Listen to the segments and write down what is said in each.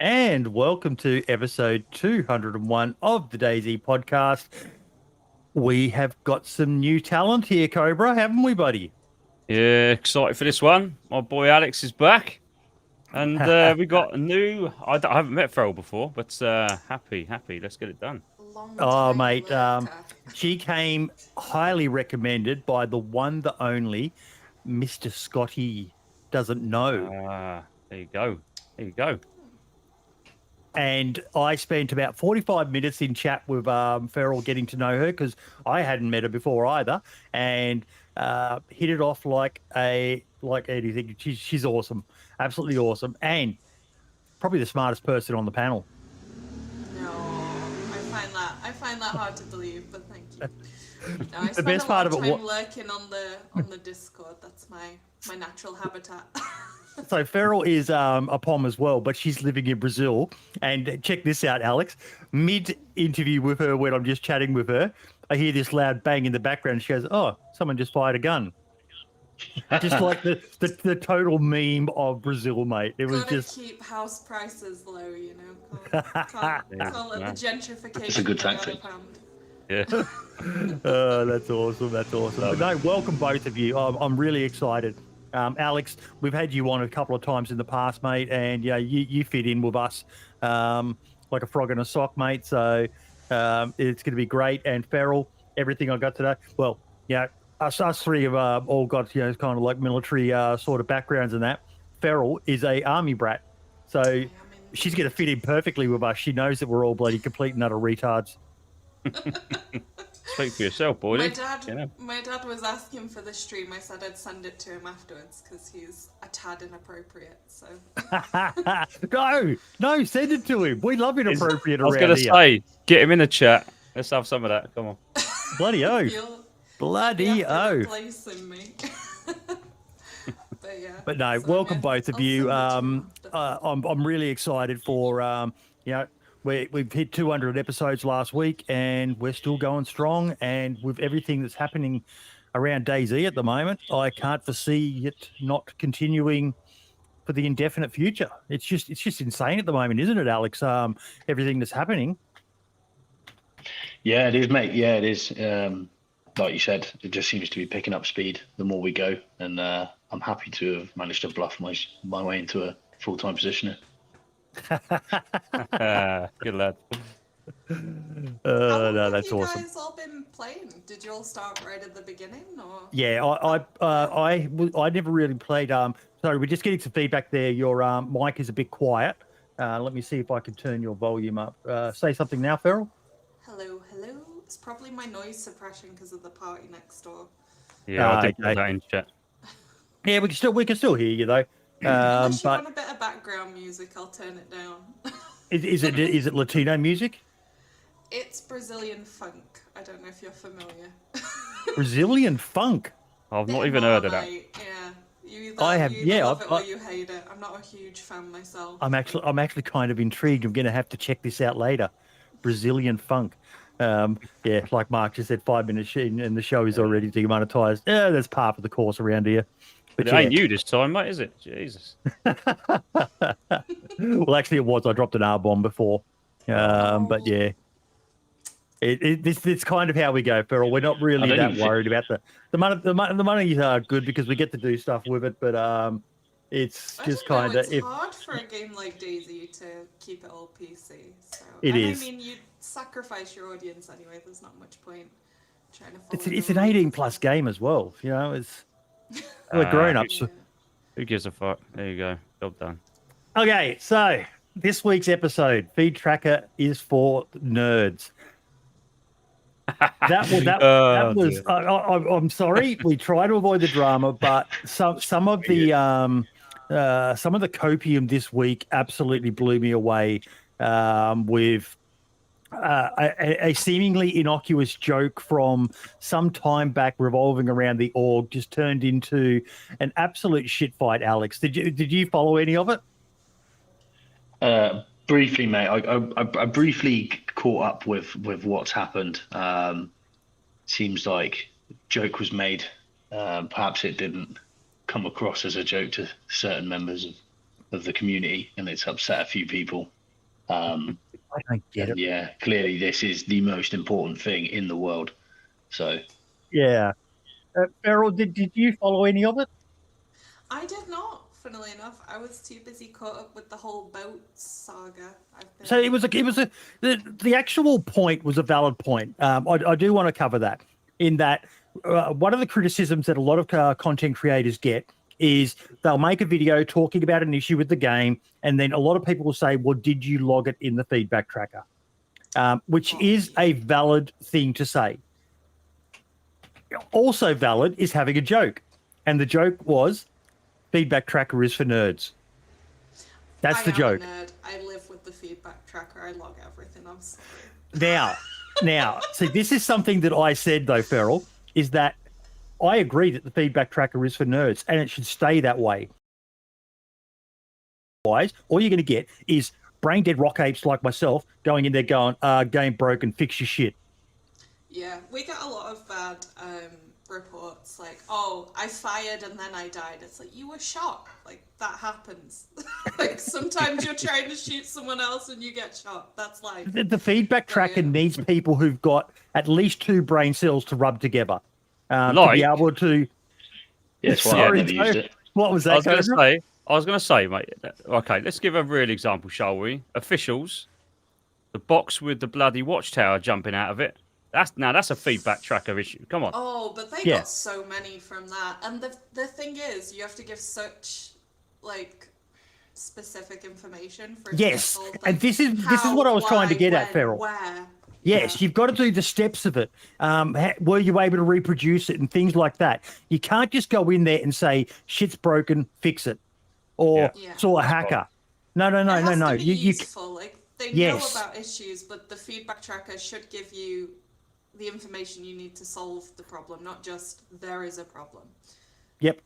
And welcome to episode 201 of the DayZ Podcast. We have got some new talent here, Cobra, haven't we, buddy? Yeah, excited for this one. My boy Alex is back. And we got a new... I haven't met Farrell before, but happy. Let's get it done. Oh, mate. She came highly recommended by the one, the only, Mr. Scotty Doesn't Know. There you go. And I spent about 45 minutes in chat with Farrell getting to know her because I hadn't met her before either, and hit it off like anything. She's awesome, absolutely awesome, and probably the smartest person on the panel. No, I find that hard to believe, but thank you. No, I The best part of it time lurking on the Discord. That's my natural habitat. So Farrell is a POM as well, but she's living in Brazil. And check this out, Alex. Mid-interview with her, when I'm just chatting with her, I hear this loud bang in the background. She goes, "Oh, someone just fired a gun." Just like the total meme of Brazil, mate. It was just keep house prices low, you know. Can't let the gentrification. It's a good tactic. Yeah. That's awesome. But no, welcome both of you. I'm really excited. Alex, we've had you on a couple of times in the past, mate, and you fit in with us like a frog in a sock, mate. So it's going to be great. And Farrell, everything I got today. Well, us three have all got kind of like military sort of backgrounds and that. Farrell is a army brat, so she's going to fit in perfectly with us. She knows that we're all bloody complete and utter retards. Speak for yourself, boy. My dad was asking for the stream. I said I'd send it to him afterwards because he's a tad inappropriate. So no, send it to him. We love inappropriate. I was going to say, get him in the chat. Let's have some of that. Come on. Bloody oh. Bloody oh. Replacing me. But no, welcome both of you. I'm really excited for we've hit 200 episodes last week, and we're still going strong. And with everything that's happening around DayZ at the moment, I can't foresee it not continuing for the indefinite future. It's just insane at the moment, isn't it, Alex? Everything that's happening. Yeah, it is, mate. Yeah, it is. Like you said, it just seems to be picking up speed the more we go, and I'm happy to have managed to bluff my way into a full-time position here. Good lad. How long No, have that's you awesome. guys all been playing? Did you all start right at the beginning, or? Yeah, I never really played. Sorry, we're just getting some feedback there. Your mic is a bit quiet. Let me see if I can turn your volume up. Say something now, Ferrell. Hello, hello. It's probably my noise suppression because of the party next door. Yeah, I did put Okay. that in chat. Yeah, we can still hear you though. Unless you But want a bit of background music, I'll turn it down. is it Latino music? It's Brazilian funk. I don't know if you're familiar. Brazilian funk. I've Bit not even heard of that. Marmite, yeah. You I have- you either yeah, love I've- it or you hate it. I'm not a huge fan myself. I'm actually kind of intrigued. I'm going to have to check this out later. Brazilian funk. Yeah, like Mark just said, 5 minutes in, and the show is already demonetized. Yeah, that's part of the course around here. But But it ain't you this time, mate, is it? Jesus. Well, actually, it was. I dropped an R bomb before. But yeah, it's kind of how we go, Ferrell. We're not really that worried about the money. The money is good because we get to do stuff with it. But it's just kind of It's hard for a game like DayZ to keep it all PC. So It is. I mean, you sacrifice your audience anyway. There's not much point trying to. It's an 18+ game as well. You know, it's we're grown ups. Yeah. Who gives a fuck? There you go. Job done. Okay, so this week's episode, Feed Tracker is for nerds. That was. I'm sorry. We try to avoid the drama, but some of the copium this week absolutely blew me away. With a seemingly innocuous joke from some time back revolving around the org just turned into an absolute shit fight. Alex, did you follow any of it? Briefly, mate. I briefly caught up with what's happened. Seems like a joke was made. Perhaps it didn't come across as a joke to certain members of the community, and it's upset a few people. I don't get it. Yeah, clearly this is the most important thing in the world. So Yeah, Beryl, did you follow any of it? I did not. Funnily enough, I was too busy caught up with the whole boat saga. So the actual point was a valid point. I do want to cover that. In that, one of the criticisms that a lot of content creators get is they'll make a video talking about an issue with the game, and then a lot of people will say, well, did you log it in the feedback tracker? Which is a valid thing to say. Also valid is having a joke. And the joke was, feedback tracker is for nerds. That's the joke. I'm a nerd. I live with the feedback tracker. I log everything. I'm sorry. Now, see, this is something that I said, though, Ferrell, is that I agree that the feedback tracker is for nerds, and it should stay that way. Otherwise, all you're going to get is brain dead rock apes like myself going in there going, game broken, fix your shit. Yeah, we get a lot of bad reports like, oh, I fired and then I died. It's like, you were shot. Like, that happens. Like, sometimes you're trying to shoot someone else and you get shot. That's life. The feedback tracker needs people who've got at least 2 brain cells to rub together. To be able to. Yes, well, Sorry, I never used it. What was that? I was going to say, mate. Okay, let's give a real example, shall we? Officials, the box with the bloody watchtower jumping out of it. That's a feedback tracker issue. Come on. Oh, but they got so many from that. And the thing is, you have to give such specific information for Yes, people, and this is what I was trying to get at, Ferrell. Where. Yes, you've got to do the steps of it. Were you able to reproduce it and things like that? You can't just go in there and say, shit's broken, fix it. Or saw a hacker. No. It has to be useful. Like, they know Yes. about issues, but the feedback tracker should give you the information you need to solve the problem, not just there is a problem. Yep.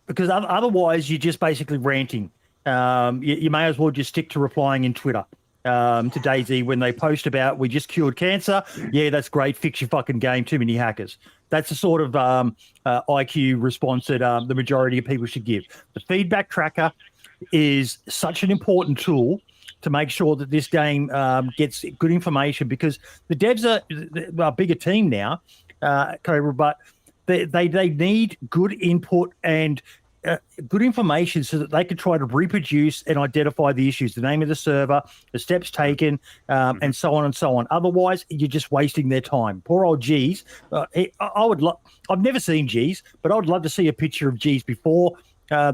Because otherwise, you're just basically ranting. You may as well just stick to replying in Twitter. To DayZ when they post about, we just cured cancer. Yeah, that's great. Fix your fucking game. Too many hackers. That's the sort of IQ response that the majority of people should give. The feedback tracker is such an important tool to make sure that this game gets good information, because the devs are a bigger team now, Cobra, but they need good input and good information so that they could try to reproduce and identify the issues, the name of the server, the steps taken, and so on and so on. Otherwise, you're just wasting their time. Poor old G's. I've never seen G's, but I would love to see a picture of G's before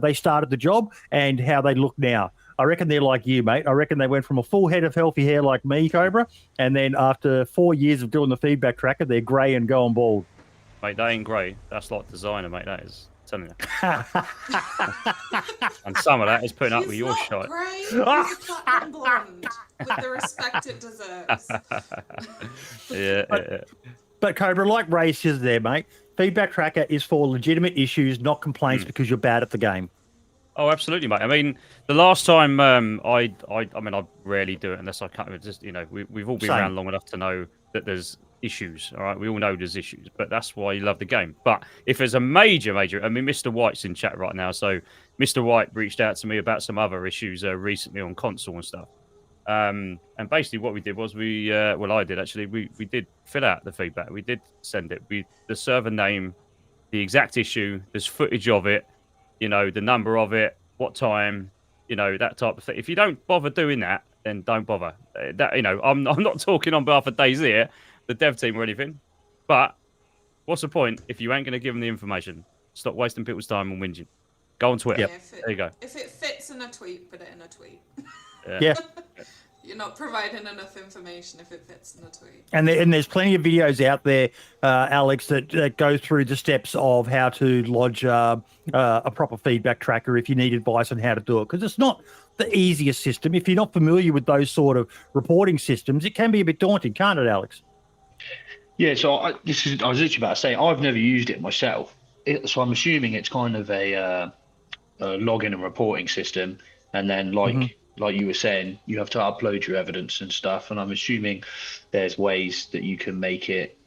they started the job and how they look now. I reckon they're like you, mate. I reckon they went from a full head of healthy hair like me, Cobra, and then after 4 years of doing the feedback tracker, they're grey and going bald. Mate, that ain't grey. That's like designer, mate. That is. Telling you. And some of that is putting up with your shot. He's a platinum blonde with the respect it deserves. Yeah. But Cobra, like Ray says there, mate, feedback tracker is for legitimate issues, not complaints because you're bad at the game. Oh, absolutely, mate. I mean, the last time I rarely do it unless I can't. Just we've all been around long enough to know that there's issues. All right, we all know there's issues, but that's why you love the game. But if there's a major, I mean, Mr. White's in chat right now, so Mr. White reached out to me about some other issues recently on console and stuff. And basically, what we did was I did actually. We did fill out the feedback. We did send it. The server name, the exact issue. There's footage of it. The number of it, what time. That type of thing. If you don't bother doing that, then don't bother. I'm not talking on behalf of DayZ here, the dev team or anything. But what's the point if you ain't going to give them the information? Stop wasting people's time and whinging. Go on Twitter. There you go. If it fits in a tweet, put it in a tweet. Yeah. You're not providing enough information if it fits in a tweet. And there's plenty of videos out there, Alex, that go through the steps of how to lodge a proper feedback tracker if you need advice on how to do it. Because it's not the easiest system. If you're not familiar with those sort of reporting systems, it can be a bit daunting, can't it, Alex? Yeah, so I was literally about to say, I've never used it myself. So I'm assuming it's kind of a login and reporting system. And then like you were saying, you have to upload your evidence and stuff. And I'm assuming there's ways that you can make it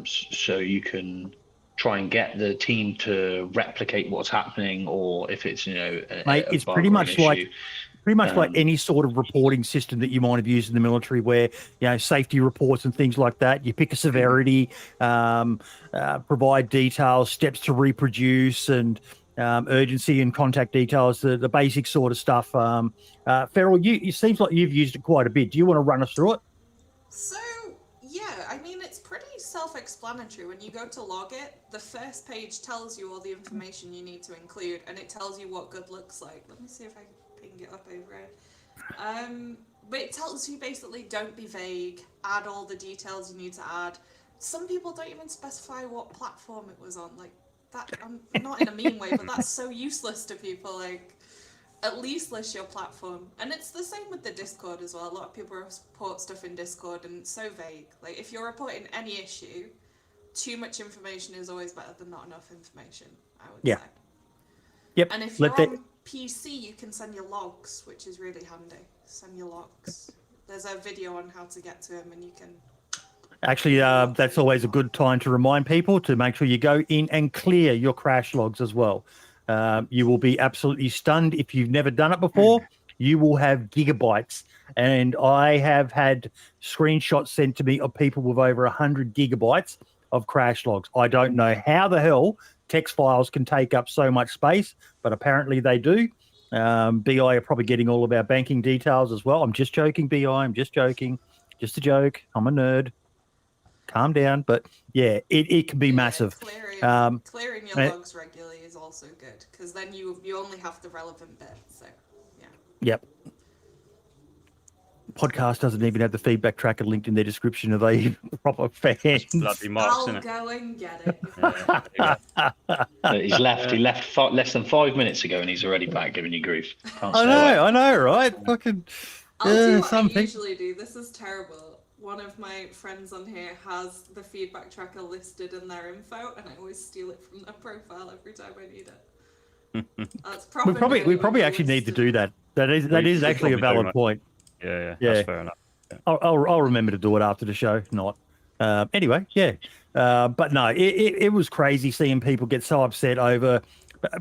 so you can try and get the team to replicate what's happening, or if it's, Mate, it's pretty much like any sort of reporting system that you might have used in the military where, safety reports and things like that. You pick a severity, provide details, steps to reproduce, and urgency and contact details, the basic sort of stuff. Ferrell, it seems like you've used it quite a bit. Do you want to run us through it? So, yeah, I mean, it's pretty self-explanatory. When you go to log it, the first page tells you all the information you need to include, and it tells you what good looks like. Let me see if I can ping it up over here. But it tells you basically don't be vague, add all the details you need to add. Some people don't even specify what platform it was on, like, that, not in a mean way, but that's so useless to people. Like, at least list your platform. And it's the same with the Discord as well. A lot of people report stuff in Discord and it's so vague. Like, if you're reporting any issue, too much information is always better than not enough information, I would say. Yep. And if you're on PC, you can send your logs, which is really handy. Send your logs. There's a video on how to get to them, and you can... Actually, that's always a good time to remind people to make sure you go in and clear your crash logs as well. You will be absolutely stunned if you've never done it before. You will have gigabytes. And I have had screenshots sent to me of people with over 100 gigabytes of crash logs. I don't know how the hell text files can take up so much space, but apparently they do. BI are probably getting all of our banking details as well. I'm just joking, BI. I'm just joking. Just a joke. I'm a nerd. Calm down. But yeah, it can be massive. Clearing your logs regularly is also good, because then you only have the relevant bit. So yeah. Yep. Podcast doesn't even have the feedback tracker linked in their description. Are they proper fans? Bloody marks, I'll isn't go and get it. He's left. He left less than 5 minutes ago, and he's already back giving you grief. I know, right? Fucking. I'll do what I usually do. This is terrible. One of my friends on here has the feedback tracker listed in their info, and I always steal it from their profile every time I need it. That's we probably actually need to do that. That is actually a valid point. Yeah, that's fair enough. Yeah. I'll remember to do it after the show. Not anyway. Yeah, but no, it was crazy seeing people get so upset over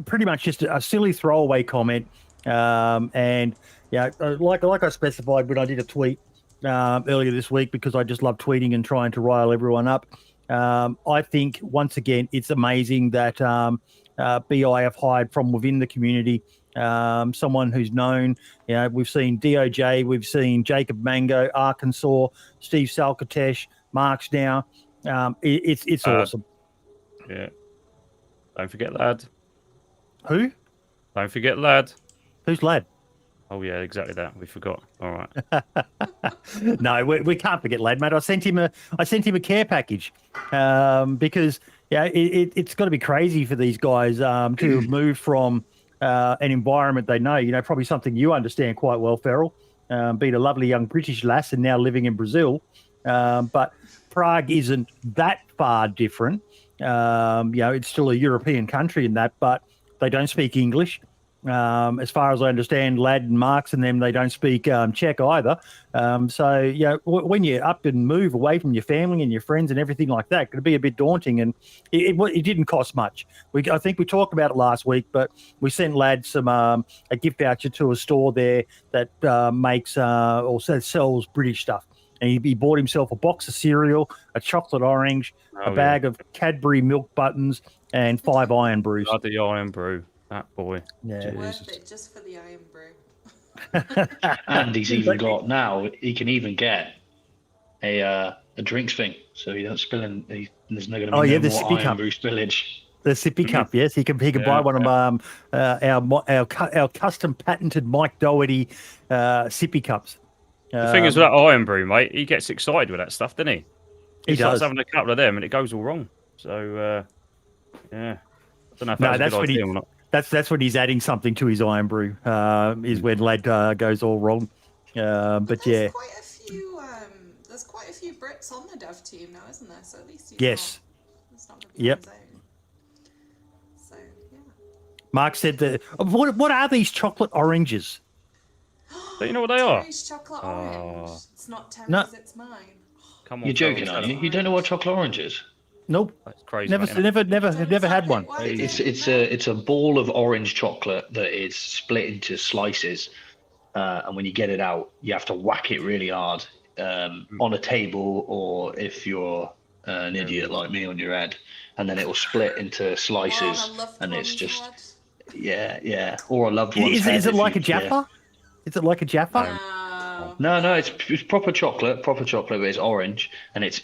pretty much just a silly throwaway comment. And yeah, like I specified when I did a tweet earlier this week, because I just love tweeting and trying to rile everyone up. I think once again it's amazing that BI have hired from within the community. Someone who's known. We've seen DOJ, we've seen Jacob Mango, Arkansas, Steve Salkatesh, Marks now. It's awesome. Yeah. Don't forget Lad. Who? Don't forget Lad. Who's Lad? Oh, yeah, exactly that. We forgot. All right. No, we can't forget Lad, mate. I sent him a care package because it's got to be crazy for these guys to move from an environment they know. Probably something you understand quite well, Ferrell, being a lovely young British lass and now living in Brazil. But Prague isn't that far different. It's still a European country in that, but they don't speak English. As far as I understand, Lad and Marks and them, they don't speak Czech either. So, when you up and move away from your family and your friends and everything like that, it could be a bit daunting. And it didn't cost much. I think we talked about it last week, but we sent Lad some a gift voucher to a store there that makes or sells British stuff. And he bought himself a box of cereal, a chocolate orange, a bag of Cadbury milk buttons, and 5 Iron Brews. The Iron Brew. That boy. Yeah. Worth it just for the Iron Brew. And he's even got now. He can even get a drinks thing, so he don't spill in. There's not going to be no more Iron Brew spillage. The sippy cup, yes. He can buy one of our custom patented Mike Doherty sippy cups. The thing is with that Iron Brew, mate, he gets excited with that stuff, doesn't he? He starts does. having a couple of them, and it goes all wrong. So, yeah. I don't know if that's a good idea or not. That's when he's adding something to his Iron Brew. Is when Lad goes all wrong. But yeah, there's quite a few Brits on the dev team now, isn't there? So at least yes, not yep. So yeah. Mark said that. What are these chocolate oranges? Do you know what they are? Terry's chocolate orange. It's not Terry's, it's mine. Come on, you're joking, aren't you? You don't know what chocolate orange is? Nope. That's crazy. Never had one. It's a ball of orange chocolate that is split into slices, and when you get it out, you have to whack it really hard on a table, or if you're an idiot like me, on your head, and then it will split into slices, and it's just or a loved one's head. Is it like a Jaffa? Is it like a Jaffa? No, it's proper chocolate, but it's orange, and it's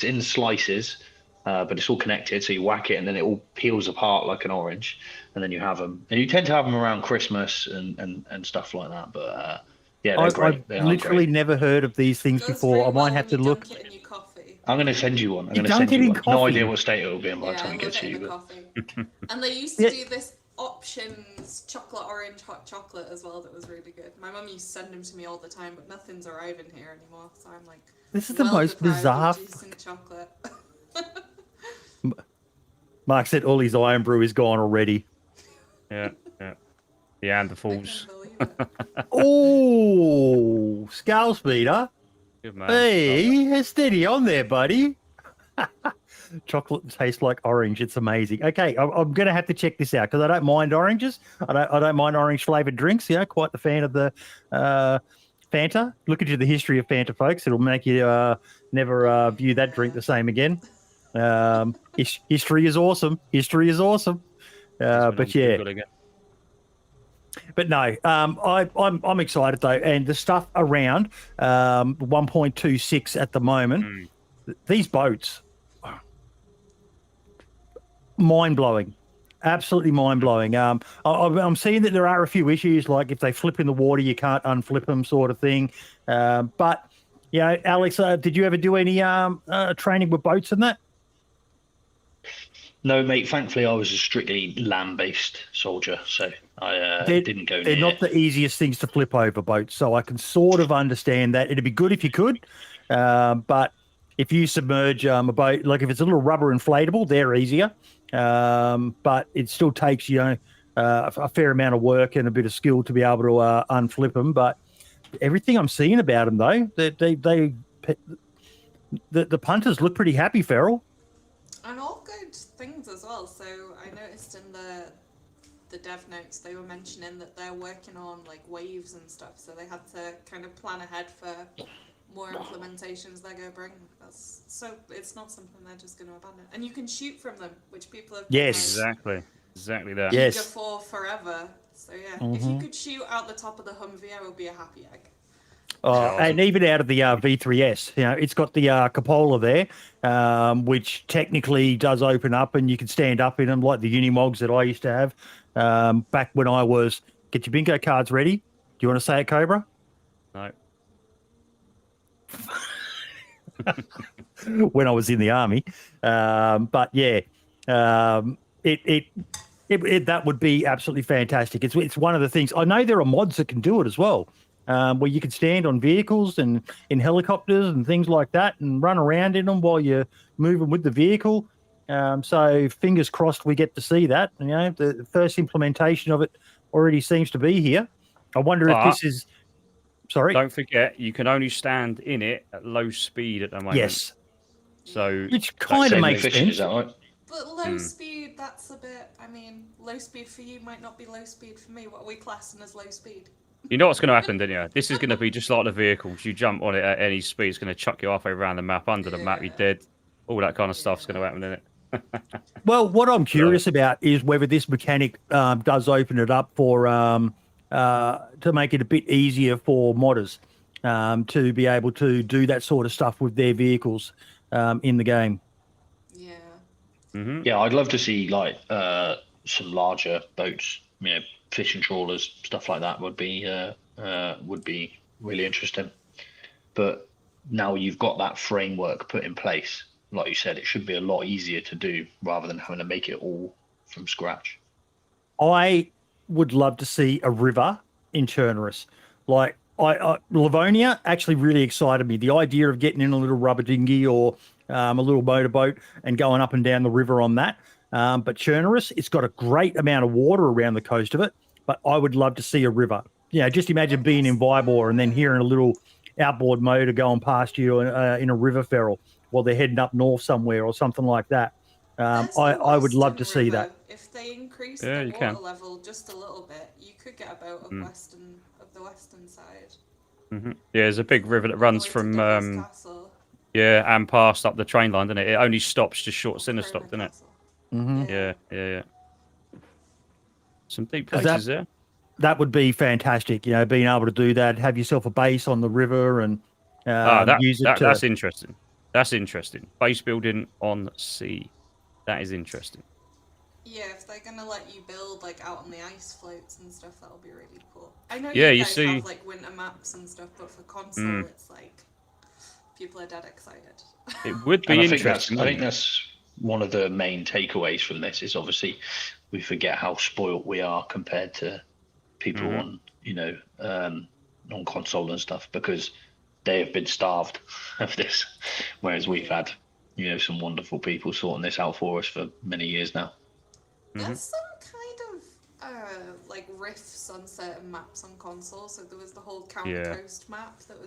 in slices. But it's all connected, so you whack it and then it all peels apart like an orange, and then you have them. And you tend to have them around Christmas and stuff like that. But they're great. I've literally never heard of these things before. I might have to look. I'm going to send you one. No idea what state it will be in by the time it gets to you. And they used to do this options chocolate orange hot chocolate as well. That was really good. My mum used to send them to me all the time, but nothing's arriving here anymore. So I'm like, this is the most bizarre. Chocolate. Mark said all his Iron Brew is gone already. Yeah. The Neanderthals. Oh, Skull Speeder. Good man. Hey, steady on there, buddy. Chocolate tastes like orange. It's amazing. Okay, I'm going to have to check this out because I don't mind oranges. I don't mind orange flavored drinks. Quite the fan of the Fanta. Look into the history of Fanta, folks. It'll make you never view that drink the same again. History is awesome. But yeah. But no, I'm excited though, and the stuff around 1.26 at the moment. These boats, mind blowing, absolutely mind blowing. I'm seeing that there are a few issues, like if they flip in the water, you can't unflip them, sort of thing. But Alex, did you ever do any training with boats and that? No, mate. Thankfully, I was a strictly land-based soldier, so I didn't go near. They're not the easiest things to flip over, boats, so I can sort of understand that. It'd be good if you could, but if you submerge a boat, like if it's a little rubber inflatable, they're easier, but it still takes a fair amount of work and a bit of skill to be able to unflip them. But everything I'm seeing about them, though, the punters look pretty happy, Ferrell. And all good things as well. So I noticed in the dev notes they were mentioning that they're working on like waves and stuff. So they had to kind of plan ahead for more implementations they're going to bring. So it's not something they're just going to abandon. And you can shoot from them, which people have. Yes, exactly. Exactly that. Yes. Giga 4 forever. So yeah, if you could shoot out the top of the Humvee, I would be a happy egg. And even out of the V3S, it's got the cupola there, which technically does open up and you can stand up in them like the Unimogs that I used to have back when I was. Get your bingo cards ready. Do you want to say it, Cobra? No. When I was in the army, but yeah, that would be absolutely fantastic. It's one of the things. I know there are mods that can do it as well. Where you can stand on vehicles and in helicopters and things like that and run around in them while you're moving with the vehicle. So fingers crossed we get to see that. The first implementation of it already seems to be here. I wonder if this is... Sorry? Don't forget, you can only stand in it at low speed at the moment. Yes. So which kind of makes sense. Is that right? But low speed, that's a bit... I mean, low speed for you might not be low speed for me. What are we classing as low speed? You know what's going to happen, don't you? This is going to be just like the vehicles. You jump on it at any speed, it's going to chuck you halfway around the map, under the map, you're dead. All that kind of stuff's going to happen, isn't it? Well, what I'm curious about is whether this mechanic does open it up for to make it a bit easier for modders to be able to do that sort of stuff with their vehicles in the game. Yeah. Mm-hmm. Yeah, I'd love to see like some larger boats, fishing trawlers, stuff like that would be really interesting. But now you've got that framework put in place, like you said, it should be a lot easier to do rather than having to make it all from scratch. I would love to see a river in Chernerus. Like Livonia actually really excited me. The idea of getting in a little rubber dinghy or a little motorboat and going up and down the river on that. But Chernerus, it's got a great amount of water around the coast of it. But I would love to see a river. Just imagine being in Vybor and then hearing a little outboard motor going past you in a river ferrule while they're heading up north somewhere or something like that. I would love to see that. If they increase the water level just a little bit, you could get a boat of the western side. Mm-hmm. Yeah, there's a big river that runs from and past up the train line, doesn't it? It only stops just short center stop, doesn't it? Mm-hmm. Yeah. Some deep places there. That would be fantastic, being able to do that, have yourself a base on the river and use it That's interesting. That's interesting. Base building on sea. That is interesting. Yeah, if they're going to let you build out on the ice floats and stuff, that'll be really cool. I know you guys see... have winter maps and stuff, but for console, it's people are dead excited. It would be interesting. I think that's one of the main takeaways from this is obviously we forget how spoilt we are compared to people on, on console and stuff, because they have been starved of this, whereas we've had, some wonderful people sorting this out for us for many years now. There's some kind of riffs on certain maps on console. So there was the whole Counter Coast map that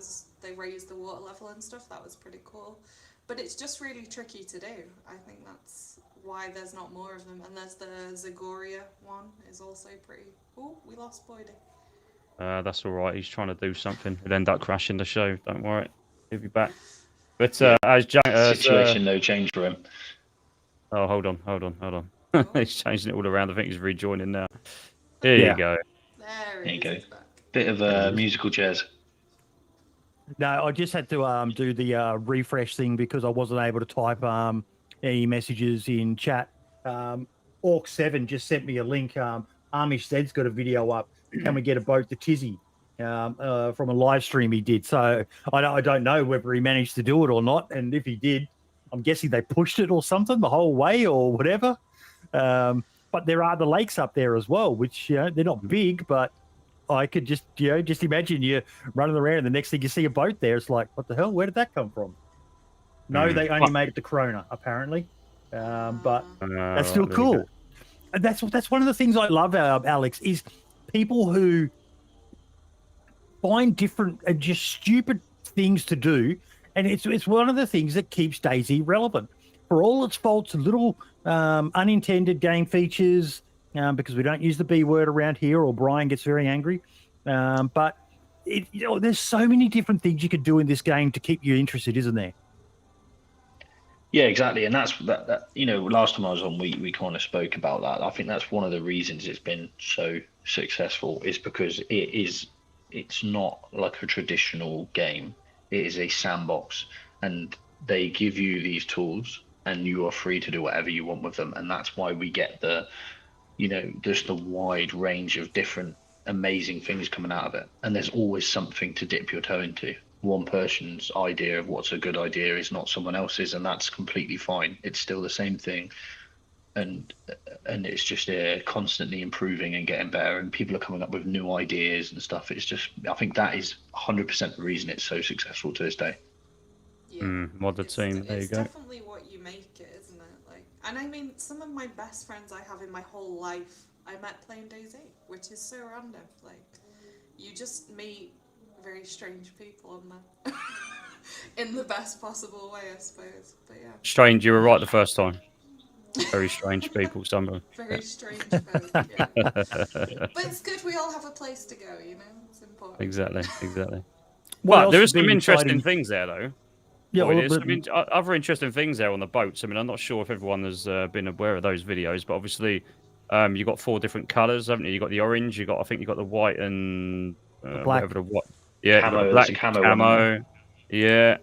they raised the water level and stuff. That was pretty cool. But it's just really tricky to do. I think that's why there's not more of them. And there's the Zagoria one is also pretty... Oh, we lost Boydie. That's all right. He's trying to do something. He'll end up crashing the show. Don't worry. He'll be back. But situation though changed for him. Oh, hold on. He's changing it all around. I think he's rejoining now. There you go. There you go. Bit of musical chairs. No, I just had to do the refresh thing because I wasn't able to type any messages in chat. Orc7 just sent me a link. Amish Zed's got a video up. Can we get a boat to Tizzy from a live stream he did? So I don't know whether he managed to do it or not. And if he did, I'm guessing they pushed it or something the whole way or whatever. But there are the lakes up there as well, which, they're not big, but I could just imagine you running around and the next thing you see a boat there. It's like, what the hell? Where did that come from? No, they only made it to Corona, apparently. But that's still cool. And that's one of the things I love, Alex, is people who find different and just stupid things to do. And it's one of the things that keeps DayZ relevant. For all its faults and little unintended game features, because we don't use the B word around here or Brian gets very angry. But there's so many different things you could do in this game to keep you interested, isn't there? Yeah, exactly, and that's that. Last time I was on, we kind of spoke about that. I think that's one of the reasons it's been so successful is because it's not like a traditional game. It is a sandbox, and they give you these tools, and you are free to do whatever you want with them, and that's why we get just the wide range of different amazing things coming out of it, and there's always something to dip your toe into. One person's idea of what's a good idea is not someone else's, and that's completely fine. It's still the same thing, and it's just constantly improving and getting better, and people are coming up with new ideas and stuff. It's just, I think that is 100% the reason it's so successful to this day. Yeah. Modded team, there you go. It's definitely what you make it, isn't it? Like, and I mean, some of my best friends I have in my whole life I met playing DayZ, which is so random. Like, you just meet very strange people on there. In the best possible way, I suppose. But yeah. Strange, you were right the first time. Very strange people, some of them. Very strange folk, yeah. But it's good we all have a place to go, It's important. Exactly. What But else there has is some been interesting exciting? things there, though. Yeah, Well, well, it is. I mean, other interesting things there on the boats. I mean, I'm not sure if everyone has been aware of those videos, but obviously, you've got 4 different colours, haven't you? You've got the orange, I think you've got the white and black. whatever the white. Yeah, Camo, you've got the there's black a camo one. Yeah.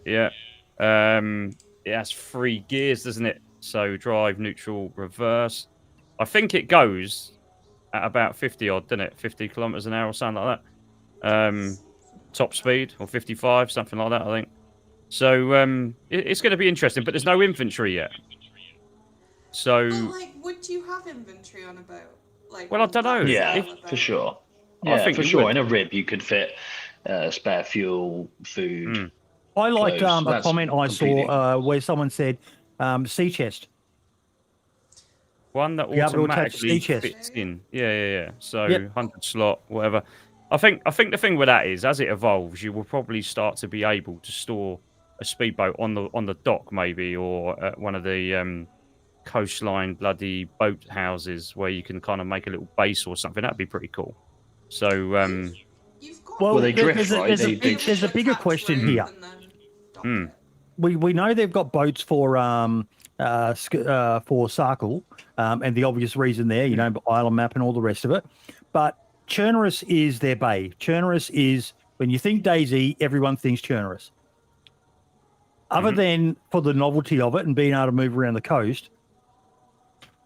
It has 3 gears, doesn't it? So drive, neutral, reverse. I think it goes at about 50 odd, doesn't it? 50 kilometers an hour or something like that. Top speed, or 55, something like that, I think. So it's going to be interesting, but there's no infantry yet. So, But, would you have inventory on a boat? Well, I don't know. Yeah, If- for sure. I Yeah, think for you sure. would. In a rib, you could fit spare fuel, food. I liked close. a That's comment I completely- saw where someone said sea chest. One that Be able to attach a automatically sea chest. fits in. Yeah. So Yep. 100 slot, whatever. I think the thing with that is, as it evolves, you will probably start to be able to store a speedboat on the dock, maybe, or at one of the coastline bloody boat houses where you can kind of make a little base or something. That'd be pretty cool. So You've got Well, they drift, right? there's a bigger question here. We know they've got boats for Sarkle, and the obvious reason there, island map and all the rest of it. But Chernarus is their bay. Chernarus is, when you think DayZ, everyone thinks Chernarus. Other than for the novelty of it and being able to move around the coast,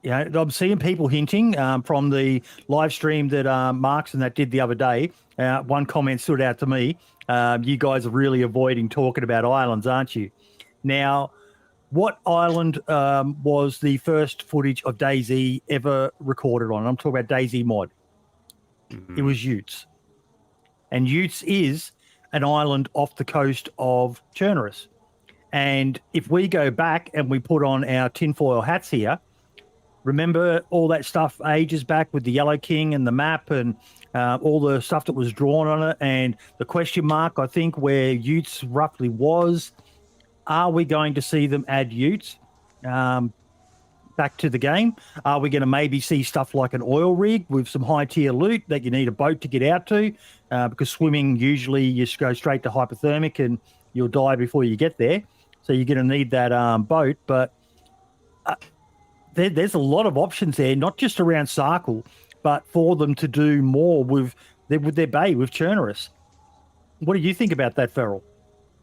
I'm seeing people hinting from the live stream that Marks and that did the other day. One comment stood out to me. You guys are really avoiding talking about islands, aren't you? Now, what island was the first footage of DayZ ever recorded on? I'm talking about DayZ mod. It was Utes. And Utes is an island off the coast of Chernarus. And if we go back and we put on our tinfoil hats here, remember all that stuff ages back with the Yellow King and the map and all the stuff that was drawn on it, and the question mark, I think, where Utes roughly was. Are we going to see them add Utes back to the game? Are we going to maybe see stuff like an oil rig with some high tier loot that you need a boat to get out to? Because swimming, usually you just go straight to hypothermic and you'll die before you get there. So you're going to need that boat. But there's a lot of options there, not just around Sarkle, but for them to do more with their bay, with Chernarus. What do you think about that, Feral?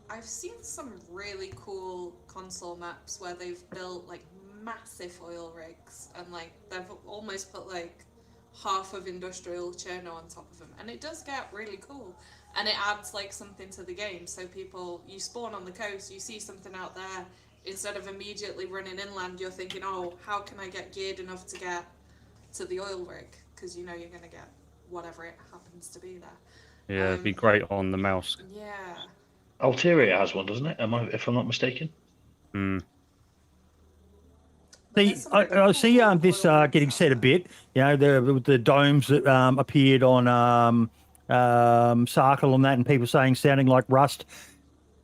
I've seen some really cool console maps where they've built massive oil rigs and they've almost put half of industrial Cherno on top of them, and it does get really cool, and it adds something to the game. So you spawn on the coast, you see something out there, instead of immediately running inland, you're thinking, oh, how can I get geared enough to get to the oil rig? Because you're going to get whatever it happens to be there. yeah, it'd be great on the mouse. Yeah. Ulterior has one, doesn't it? If I'm not mistaken. I see this getting said a bit. The domes that appeared on Sarkle and that, and people sounding like Rust.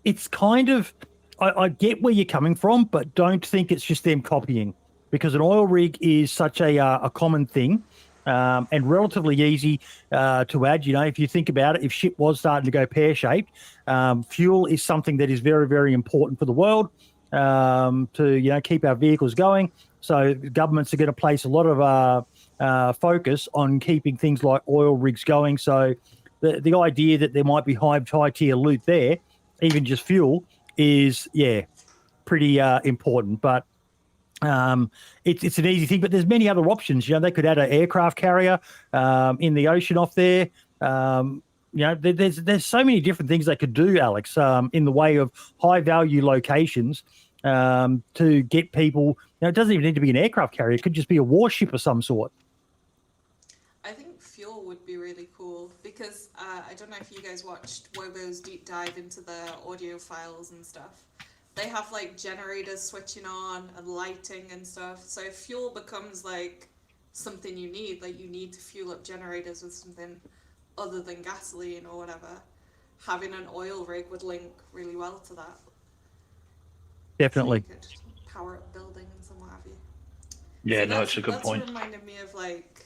It's kind of, I get where you're coming from, but don't think it's just them copying, because an oil rig is such a common thing. And relatively easy to add. If you think about it, if shit was starting to go pear-shaped, fuel is something that is very, very important for the world. to keep our vehicles going. So governments are going to place a lot of focus on keeping things like oil rigs going. So the idea that there might be high tier loot there, even just fuel, is pretty important. But it's an easy thing. But there's many other options. They could add an aircraft carrier in the ocean off there. There's so many different things they could do, Alex, in the way of high value locations to get people. It doesn't even need to be an aircraft carrier. It could just be a warship of some sort. I think fuel would be really cool because I don't know if you guys watched Wobo's deep dive into the audio files and stuff. They have like generators switching on and lighting and stuff. So if fuel becomes like something you need, like you need to fuel up generators with something other than gasoline or whatever, having an oil rig would link really well to that. Definitely. So you could power up buildings and what have you. Yeah, So no, it's a good point. That's reminded me of like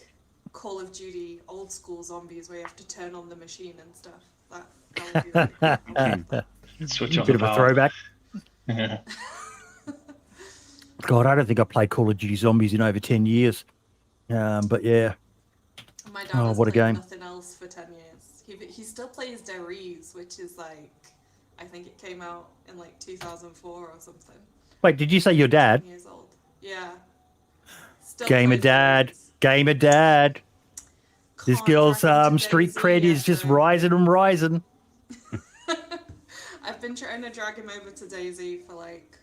Call of Duty old school zombies where you have to turn on the machine and stuff. That would be really cool. I love that. Switch on Bit the of a power. throwback. God, I don't think I played Call of Duty Zombies in over 10 years. But yeah. My dad has what a played game. nothing else for 10 years. He still plays DayZ, which is like, I think it came out in like 2004 or something. Wait, did you say your dad? 10 years old. Yeah. Still Gamer plays dad. DayZ. Gamer dad. This Can't girl's hack into street DayZ cred is yet, just though. rising and rising. I've been trying to drag him over to DayZ for like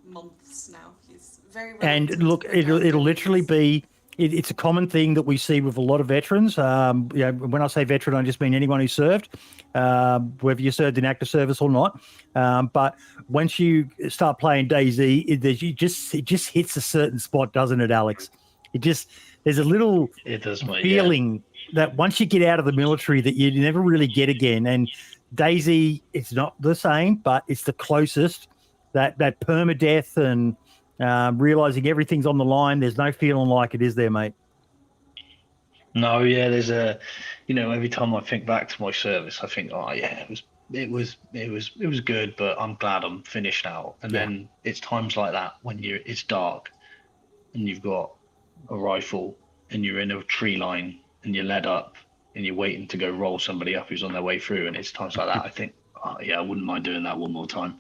months now. He's very And reluctant look, to go down it'll DayZ. literally be. It's a common thing that we see with a lot of veterans. When I say veteran, I just mean anyone who served, whether you served in active service or not. But once you start playing DayZ, it just hits a certain spot, doesn't it, Alex? There's a little It does, mate. feeling that once you get out of the military that you never really get again. And DayZ, it's not the same, but it's the closest. That permadeath and realizing everything's on the line. There's no feeling like it, is there, mate? No, yeah. There's every time I think back to my service, I think, oh yeah, it was good, but I'm glad I'm finished now. And then it's times like that when it's dark, and you've got a rifle, and you're in a tree line, and you're led up, and you're waiting to go roll somebody up who's on their way through, and it's times like that I think, oh yeah, I wouldn't mind doing that one more time.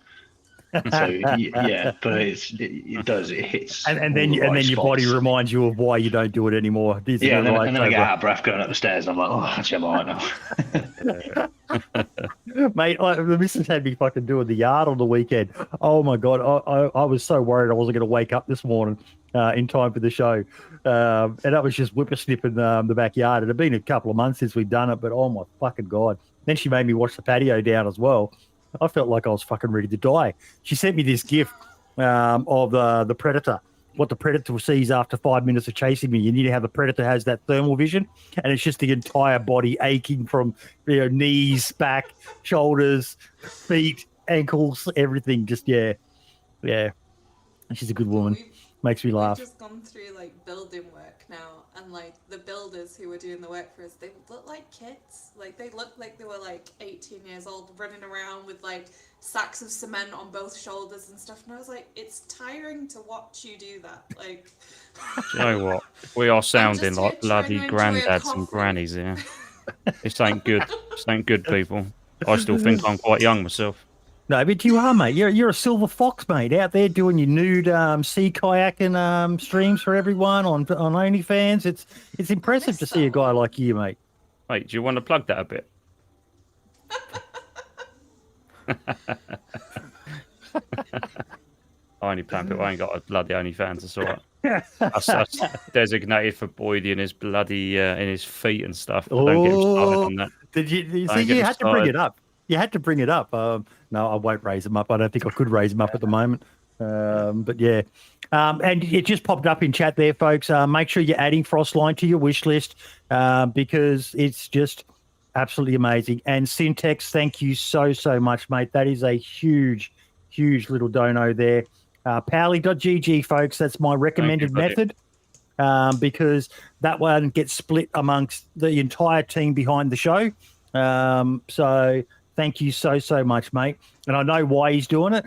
So yeah, but it does. It hits. And then your body reminds you of why you don't do it anymore. And then I get out of breath going up the stairs. And I'm like, oh, actually, I'm all right now. Mate, the missus had me fucking doing the yard on the weekend. Oh my god, I was so worried I wasn't going to wake up this morning in time for the show, and I was just whippersnipping the backyard. It had been a couple of months since we'd done it, but oh my fucking god! Then she made me watch the patio down as well. I felt like I was fucking ready to die. She sent me this GIF of the predator, what the predator sees after 5 minutes of chasing me. You need to have the predator has that thermal vision, and it's just the entire body aching from knees, back, shoulders, feet, ankles, everything. Just yeah. She's a good woman. Makes me laugh. We've just gone through like building work now, and like the builders who were doing the work for us, they look like kids. Like they look like they were like 18 years old, running around with like sacks of cement on both shoulders and stuff. And I was like, it's tiring to watch you do that. Like, Do you know what? We are sounding just like trying to bloody enjoy a granddads and coffee. grannies here. This ain't good. This ain't good, people. I still think I'm quite young myself. No, but you are, mate. You're a silver fox, mate, out there doing your nude sea kayaking streams for everyone on OnlyFans. It's impressive to see a guy like you, mate. Mate, do you want to plug that a bit? I only pamp it. I ain't got a bloody OnlyFans. It's all right. That's designated for Boydie and his bloody in his feet and stuff. But don't get him started on that. Did you Don't see? get You me had to bring started. it up. You had to bring it up. No, I won't raise them up. I don't think I could raise them up at the moment. But yeah. And it just popped up in chat there, folks. Make sure you're adding Frostline to your wish list because it's just absolutely amazing. And Syntex, thank you so much, mate. That is a huge little dono there. Powley.gg, folks. That's my recommended method because that one gets split amongst the entire team behind the show. So thank you so much, mate. And I know why he's doing it,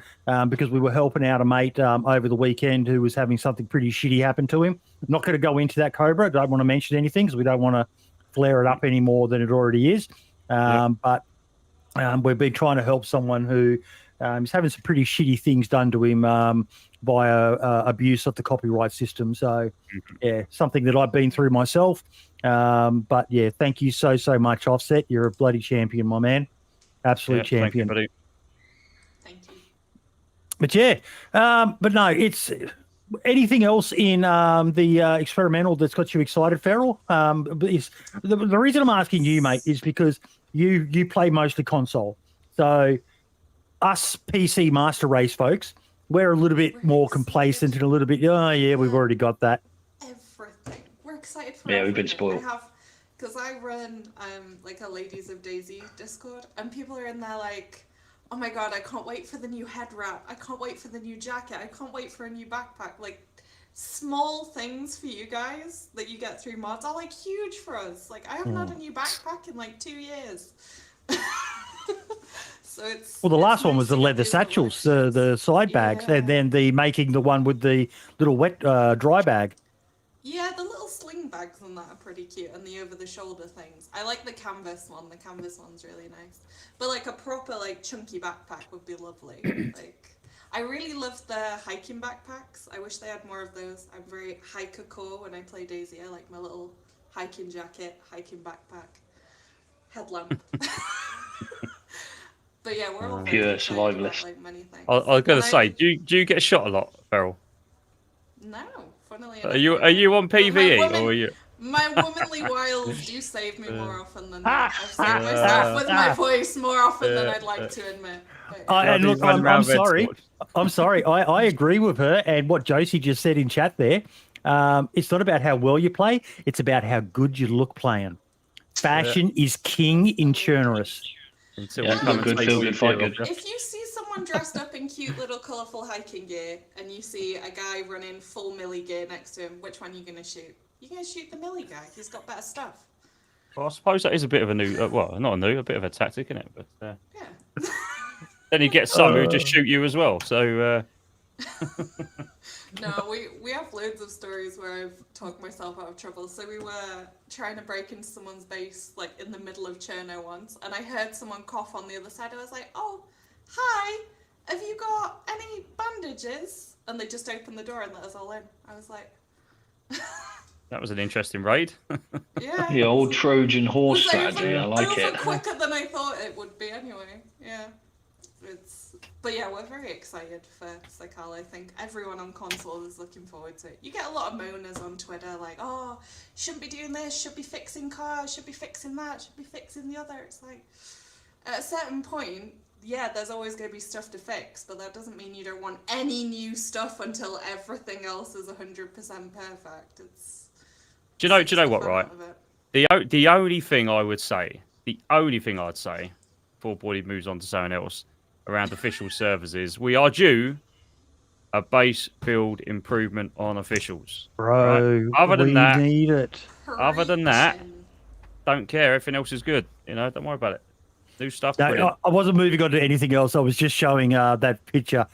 because we were helping out a mate over the weekend who was having something pretty shitty happen to him. I'm not going to go into that, Cobra. Don't want to mention anything because we don't want to flare it up any more than it already is. But we've been trying to help someone who is having some pretty shitty things done to him by abuse of the copyright system. So, yeah, something that I've been through myself. But, yeah, thank you so much, Offset. You're a bloody champion, my man. Absolute champion. Thank you, buddy. Thank you. But, yeah, but no, it's anything else in the experimental that's got you excited, Ferrell? The reason I'm asking you, mate, is because you play mostly console. So us PC Master Race folks, we're a little bit more complacent and a little bit, oh, yeah, we've already got that. Everything. We're excited for we've been everything. spoiled. Because I run like a Ladies of DayZ Discord, and people are in there like, oh my god, I can't wait for the new head wrap. I can't wait for the new jacket. I can't wait for a new backpack. Like, small things for you guys that you get through mods are like huge for us. Like, I haven't had a new backpack in like 2 years. So it's the last one nice was the to get leather these satchels, little the side bags, Yeah. and then the making the one with the little wet dry bag. Yeah, the little sling bags and that are pretty cute, and the over-the-shoulder things. I like the canvas one. The canvas one's really nice. But like a proper like chunky backpack would be lovely. Like, I really love the hiking backpacks. I wish they had more of those. I'm very hiker core when I play DayZ. I like my little hiking jacket, hiking backpack, headlamp. But yeah, we're all Pure very excited about, survivalist. like, many things. I was going And to say, do you get shot a lot, Beryl? No, funnily Are enough. you on But PvE or are you? My womanly wiles do save me more often than not. I've saved myself with my voice more often than I'd like to admit. But, And look, run I'm around Red sorry. Sport. I'm sorry. I agree with her and what Josie just said in chat there. It's not about how well you play. It's about how good you look playing. Fashion is king in Chernarus. Until Yeah, we come look and good, take feel you good, fight here, good. Roger. if you see someone dressed up in cute little colourful hiking gear and you see a guy running full Millie gear next to him, which one are you going to shoot? You're going to shoot the Millie guy. He's got better stuff. Well, I suppose that is a bit of a new, a bit of a tactic, isn't it? But Yeah. then you get some who just shoot you as well. So No, we have loads of stories where I've talked myself out of trouble. So we were trying to break into someone's base, like in the middle of Cherno once, and I heard someone cough on the other side. I was like, "Oh, hi, have you got any bandages?" And they just opened the door and let us all in. I was like, that was an interesting raid. "Yeah." The old Trojan horse It was strategy. I like it. quicker than I thought it would be. Anyway, yeah. But yeah, we're very excited for Sakal. I think everyone on console is looking forward to it. You get a lot of moaners on Twitter like, oh, shouldn't be doing this, should be fixing cars, should be fixing that, should be fixing the other. It's like, at a certain point, yeah, there's always going to be stuff to fix, but that doesn't mean you don't want any new stuff until everything else is 100% perfect. Do you know what, right? The only thing I would say, before Body moves on to something else, around official servers is we are due a base build improvement on officials. Bro, right? Other than need it. that, don't care. Everything else is good. Don't worry about it. New stuff. No, I wasn't moving on to anything else. I was just showing that picture,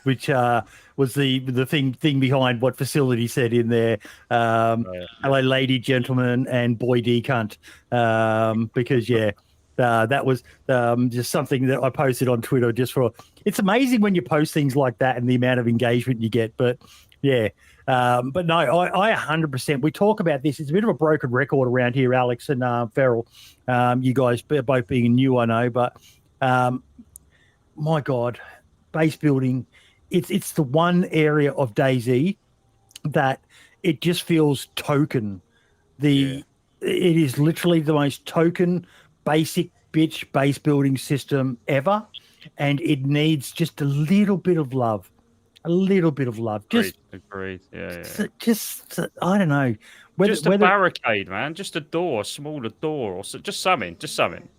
which was the thing behind what Facility said in there. Hello, lady, gentlemen, and boy D cunt. Because, yeah. That was just something that I posted on Twitter it's amazing when you post things like that and the amount of engagement you get. But yeah, but no, I 100%, we talk about this. It's a bit of a broken record around here, Alex and Ferrell, you guys both being new, I know, but my God, base building, it's the one area of DayZ that it just feels token. It is literally the most token basic bitch base building system ever, and it needs just a little bit of love. Agreed. Yeah. Just I don't know. Just a barricade, man. Just a door, a smaller door, or just something.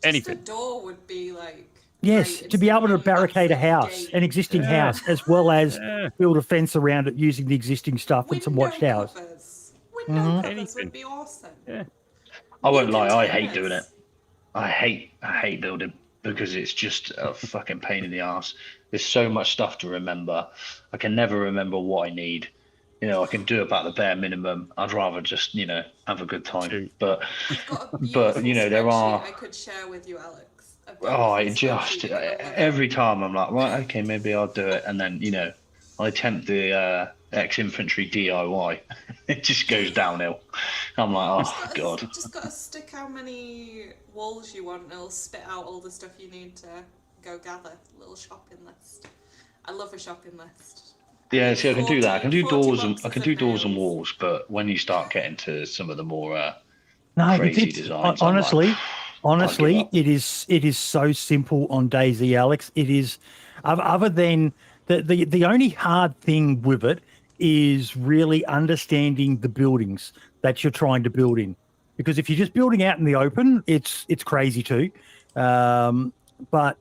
Anything. Just a door would be like. Yes, to be able to barricade a house, an existing house, as well as build a fence around it using the existing stuff and some watchtowers. Window covers would be awesome. Yeah. I won't lie, I hate doing it. I hate building. because it's just a fucking pain in the ass. There's so much stuff to remember. I can never remember what I need. I can do about the bare minimum. I'd rather just, have a good time. But I've got a but there are. I could share with you, Alex. I just every time I'm like, right, okay, maybe I'll do it, and then I attempt the ex-infantry DIY. It just goes downhill. I'm like, oh god. Just gotta stick how many walls you want, and it'll spit out all the stuff you need to go gather. A little shopping list. I love a shopping list. Yeah, see, I can do that. I can do doors and walls, but when you start getting to some of the more crazy designs, honestly, it is so simple on DayZ, Alex. It is, other than the only hard thing with it is really understanding the buildings that you're trying to build in, because if you're just building out in the open, it's crazy too. But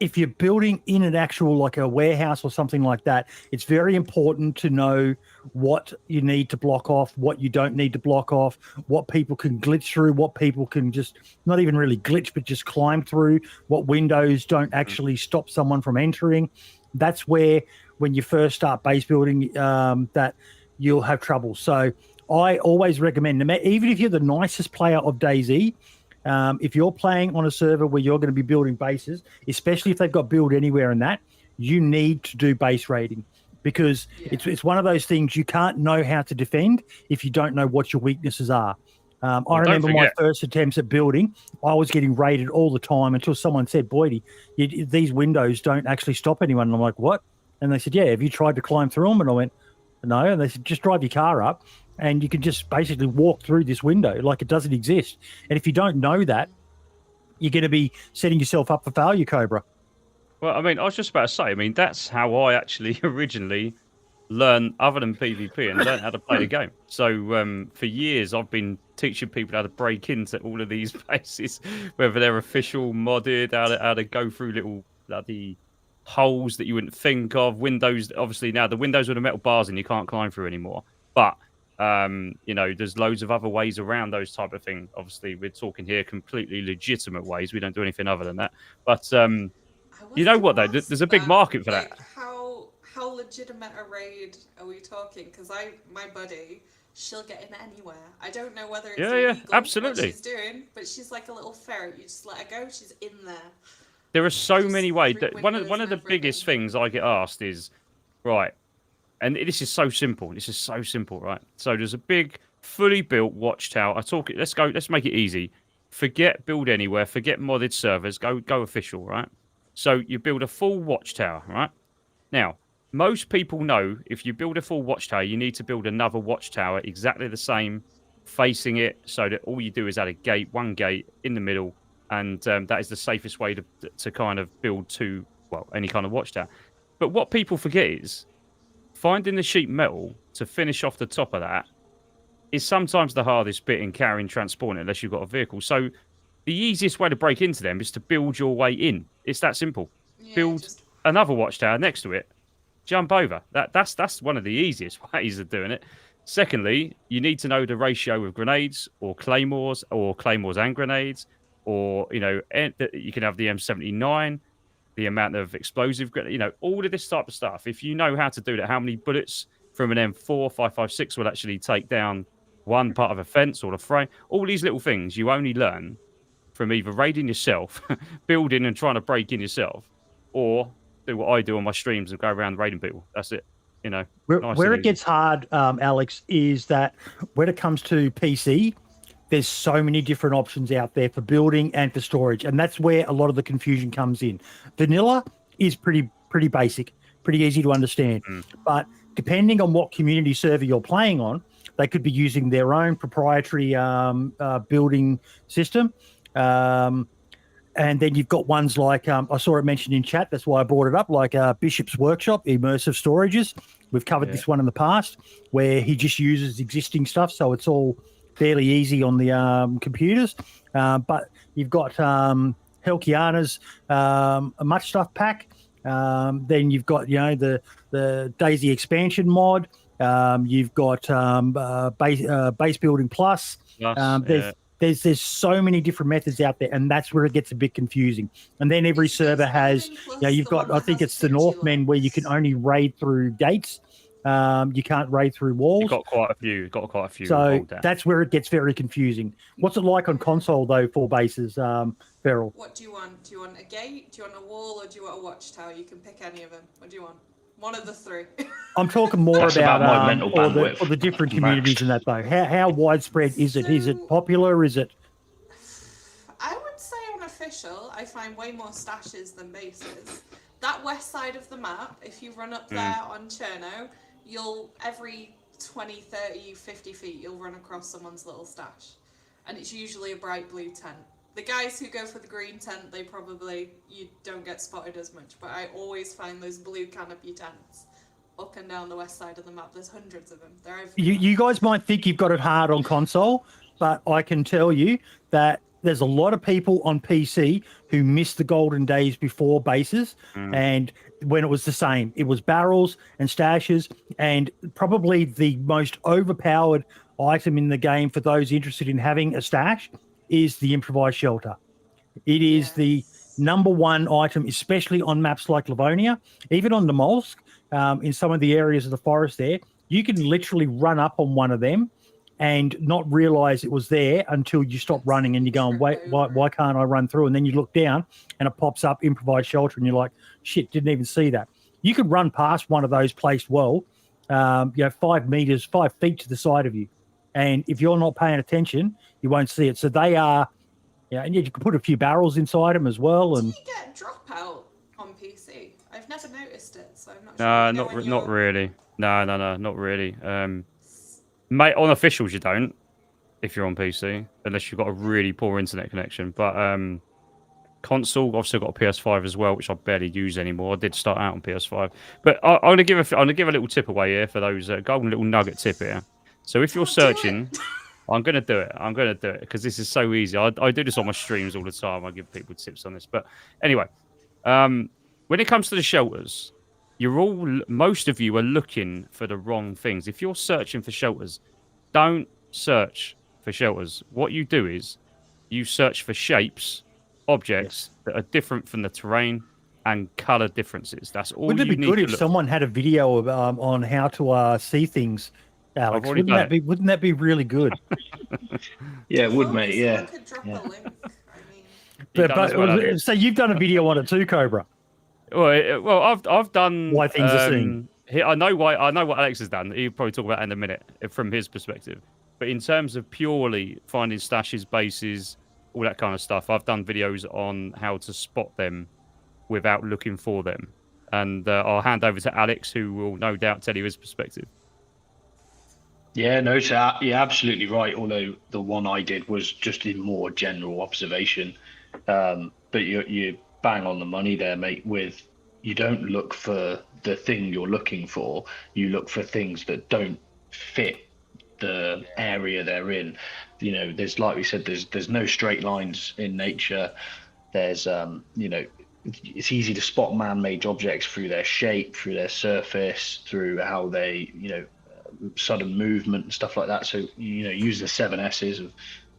if you're building in an actual, like a warehouse or something like that, it's very important to know what you need to block off, what you don't need to block off, what people can glitch through, what people can just not even really glitch, but just climb through, what windows don't actually stop someone from entering. That's where, when you first start base building, that you'll have trouble. So I always recommend, even if you're the nicest player of DayZ, if you're playing on a server where you're going to be building bases, especially if they've got build anywhere in that, you need to do base raiding, because it's one of those things you can't know how to defend if you don't know what your weaknesses are. I remember my first attempts at building, I was getting raided all the time until someone said, Boydie, these windows don't actually stop anyone. And I'm like, what? And they said, yeah, have you tried to climb through them? And I went, no. And they said, just drive your car up and you can just basically walk through this window like it doesn't exist. And if you don't know that, you're going to be setting yourself up for failure, Cobra. Well, I mean, I was just about to say, that's how I actually originally learned, other than PvP, and learned how to play the game. So for years, I've been teaching people how to break into all of these bases, whether they're official, modded, how to go through little bloody holes that you wouldn't think of. Windows, obviously, now the windows with the metal bars and you can't climb through anymore. But there's loads of other ways around those type of things. Obviously, we're talking here completely legitimate ways. We don't do anything other than that. But you know what, though? There's a big market for that. How legitimate a raid are we talking? Because my buddy, she'll get in anywhere. I don't know whether it's illegal absolutely. what she's doing, but she's like a little ferret. You just let her go, she's in there. There are so many ways. One of the biggest things I get asked is, right, and this is so simple. This is so simple, right? So there's a big, fully built watchtower. Let's make it easy. Forget build anywhere. Forget modded servers. Go official, right? So you build a full watchtower, right? Now, most people know if you build a full watchtower, you need to build another watchtower exactly the same, facing it, so that all you do is add one gate in the middle, and that is the safest way to kind of build any kind of watchtower. But what people forget is finding the sheet metal to finish off the top of that is sometimes the hardest bit in carrying transporting, unless you've got a vehicle. So the easiest way to break into them is to build your way in. It's that simple. Build another watchtower next to it. Jump over. That's one of the easiest ways of doing it. Secondly, you need to know the ratio of grenades or claymores and grenades, or you can have the M79, the amount of explosive, all of this type of stuff. If you know how to do that, how many bullets from an M4 5.56 will actually take down one part of a fence or a frame, all these little things you only learn from either raiding yourself, building and trying to break in yourself, or do what I do on my streams and go around raiding people. That's it. Where it gets hard, Alex, is that when it comes to PC, there's so many different options out there for building and for storage, and that's where a lot of the confusion comes in. Vanilla is pretty basic, pretty easy to understand, but depending on what community server you're playing on, they could be using their own proprietary building system. And then you've got ones like, I saw it mentioned in chat, that's why I brought it up, like Bishop's Workshop, immersive storages. We've covered this one in the past, where he just uses existing stuff, so it's all fairly easy on the computers. But you've got Helkiana's a much stuff pack. Then you've got, the DayZ expansion mod. You've got base building plus. There's there's so many different methods out there, and that's where it gets a bit confusing. And then every server has, you've got, I think it's the Northmen where you can only raid through gates. You can't raid through walls. You've got quite a few. So that's where it gets very confusing. What's it like on console though for bases, Feral? What do you want? Do you want a gate? Do you want a wall? Or do you want a watchtower? You can pick any of them. What do you want? One of the three. I'm talking more That's about my mental bandwidth. or the different communities and that though. How widespread is it? Is it popular? Is it? I would say unofficial. I find way more stashes than bases. That west side of the map, if you run up there on Cherno, you'll every 20, 30, 50 feet, you'll run across someone's little stash. And it's usually a bright blue tent. The guys who go for the green tent, you don't get spotted as much, but I always find those blue canopy tents up and down the west side of the map. There's hundreds of them. They're everywhere. You guys might think you've got it hard on console, but I can tell you that there's a lot of people on PC who missed the golden days before bases, and when it was the same. It was barrels and stashes, and probably the most overpowered item in the game for those interested in having a stash is the improvised shelter. It is the number one item, especially on maps like Livonia, even on the Molsk, in some of the areas of the forest there. You can literally run up on one of them and not realize it was there until you stop running and you're going, wait, why can't I run through? And then you look down and it pops up improvised shelter and you're like, shit, didn't even see that. You could run past one of those placed well, 5 feet to the side of you. And if you're not paying attention, you won't see it. So they are, and you can put a few barrels inside them as well. And do you get dropout on PC? I've never noticed it, so I'm not sure. No, not really. No, not really. Mate, on officials you don't, if you're on PC, unless you've got a really poor internet connection. But console, I've still got a PS5 as well, which I barely use anymore. I did start out on PS5, but I'm gonna give a little tip away here for those golden little nugget tip here. So if you're searching, I'm gonna do it because this is so easy. I do this on my streams all the time. I give people tips on this, but anyway, when it comes to the shelters, most of you are looking for the wrong things. If you're searching for shelters, don't search for shelters. What you do is you search for shapes, objects that are different from the terrain and color differences. That's all. Wouldn't it be good if someone had a video of, on how to see things, Alex? Wouldn't that be really good? Yeah, it would, mate. Yeah. Could drop a link. I mean, so you've done a video on it too, Cobra. Well, I've done why things are seen. I know what Alex has done. He'll probably talk about it in a minute from his perspective. But in terms of purely finding stashes, bases, all that kind of stuff, I've done videos on how to spot them without looking for them. And I'll hand over to Alex, who will no doubt tell you his perspective. Yeah, no, so you're absolutely right. Although the one I did was just in more general observation, but you bang on the money there, mate. You don't look for the thing you're looking for. You look for things that don't fit the area they're in. There's, like we said, there's no straight lines in nature. There's it's easy to spot man-made objects through their shape, through their surface, through how they sudden movement and stuff like that. So use the 7 S's of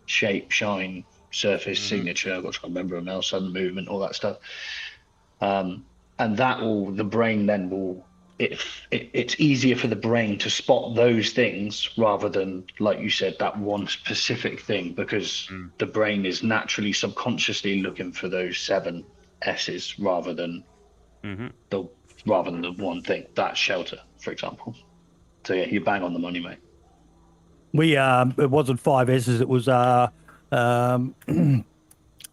shape, shine, surface, signature. I've got to remember them now. Sudden movement, all that stuff. And that the brain then will. It's easier for the brain to spot those things rather than, like you said, that one specific thing, because the brain is naturally subconsciously looking for those 7 S's rather than the one thing. That shelter, for example. So yeah, you bang on the money, mate. It wasn't 5 S's. It was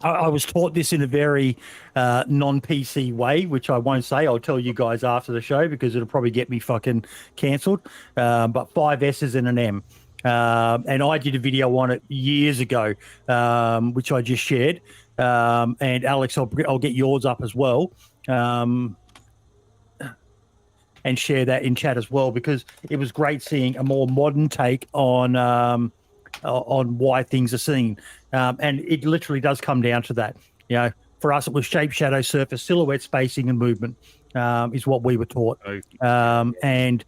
I was taught this in a very non-PC way, which I won't say. I'll tell you guys after the show because it'll probably get me fucking cancelled. But 5 S's and an M. And I did a video on it years ago, which I just shared. And Alex, I'll get yours up as well. And share that in chat as well, because it was great seeing a more modern take on why things are seen. And it literally does come down to that. For us, it was shape, shadow, surface, silhouette, spacing, and movement is what we were taught. And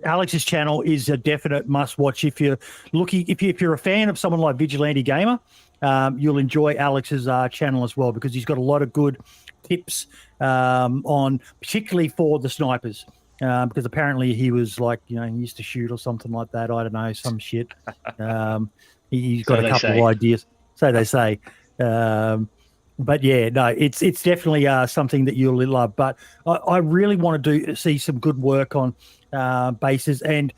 Alex's channel is a definite must-watch if you're looking. If you're a fan of someone like Vigilante Gamer, you'll enjoy Alex's channel as well, because he's got a lot of good tips on, particularly for the snipers. Because apparently he was like, he used to shoot or something like that. I don't know, some shit. He's got a couple of ideas. So they say. But yeah, no, it's definitely something that you'll love. But I really want to see some good work on bases, and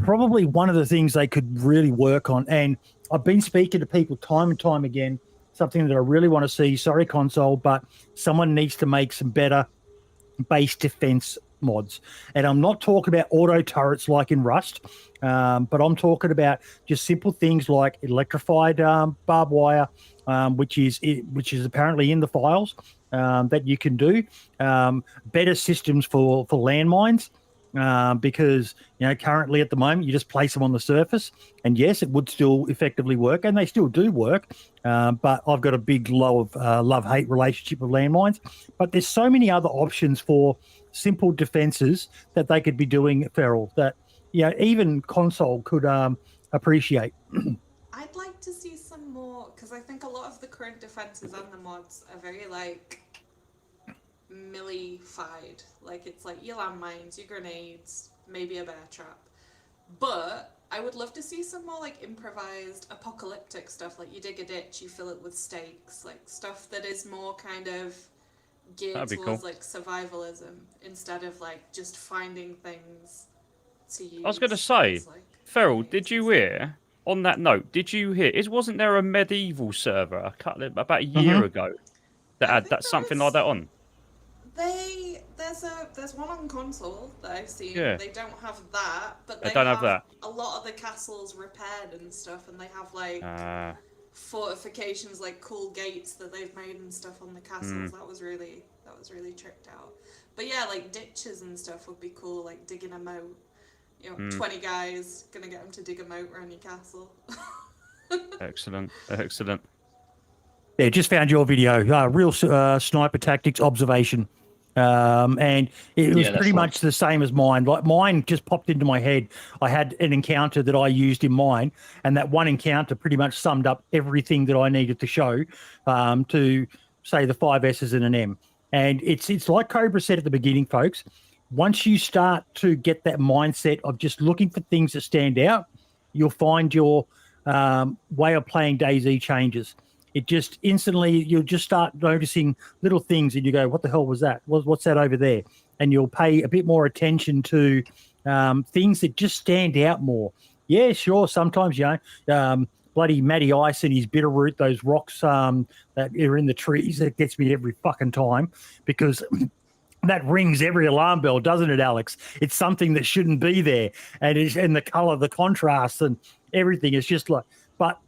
probably one of the things they could really work on. And I've been speaking to people time and time again. Something that I really want to see. Sorry, console, but someone needs to make some better base defense mods. And I'm not talking about auto turrets like in Rust, but I'm talking about just simple things like electrified barbed wire, which is apparently in the files that you can do. Better systems for landmines, because currently at the moment you just place them on the surface, and yes, it would still effectively work, and they still do work. But I've got a big love-hate relationship with landmines. But there's so many other options for simple defenses that they could be doing, Feral, that even console could appreciate. I'd like to see some more, because I think a lot of the current defenses and the mods are very melee-fied. Like, it's like your landmines, your grenades, maybe a bear trap. But I would love to see some more improvised apocalyptic stuff. Like, you dig a ditch, you fill it with stakes, stuff that is more kind of geared towards survivalism, instead of just finding things to use. I was going to say, Feral, did you hear? On that note, did you hear? Wasn't there a medieval server about a year ago that had something like that on? There's one on console that I've seen. Yeah. They don't have that, but they don't have that. A lot of the castles repaired and stuff, and they have fortifications, cool gates that they've made and stuff on the castles. That was really tricked out. But yeah, ditches and stuff would be cool, digging a moat. 20 guys, gonna get them to dig a moat around your castle. Excellent. Yeah, just found your video. Real sniper tactics observation. And it was pretty much the same as mine. Mine just popped into my head. I had an encounter that I used in mine, and that one encounter pretty much summed up everything that I needed to show to say the 5 S's and an M. And it's like Cobra said at the beginning, folks. Once you start to get that mindset of just looking for things that stand out, you'll find your way of playing DayZ changes. It just instantly, you'll just start noticing little things and you go, what the hell was that? What's that over there? And you'll pay a bit more attention to things that just stand out more. Yeah, sure. Sometimes, bloody Matty Ice and his Bitterroot, those rocks that are in the trees, that gets me every fucking time, because that rings every alarm bell, doesn't it, Alex? It's something that shouldn't be there. And the color, the contrast and everything is just but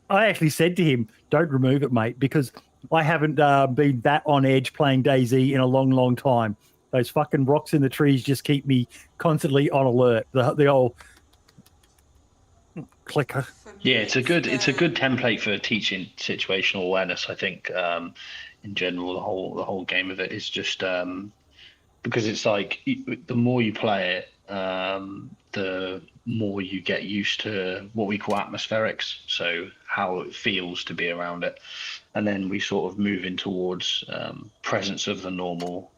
I actually said to him, don't remove it, mate, because I haven't been that on edge playing DayZ in a long, long time. Those fucking rocks in the trees just keep me constantly on alert. The old clicker. Yeah, it's a good template for teaching situational awareness. I think in general, the whole game of it is just because it's the more you play it, the more you get used to what we call atmospherics, so how it feels to be around it, and then we sort of move in towards absence of the normal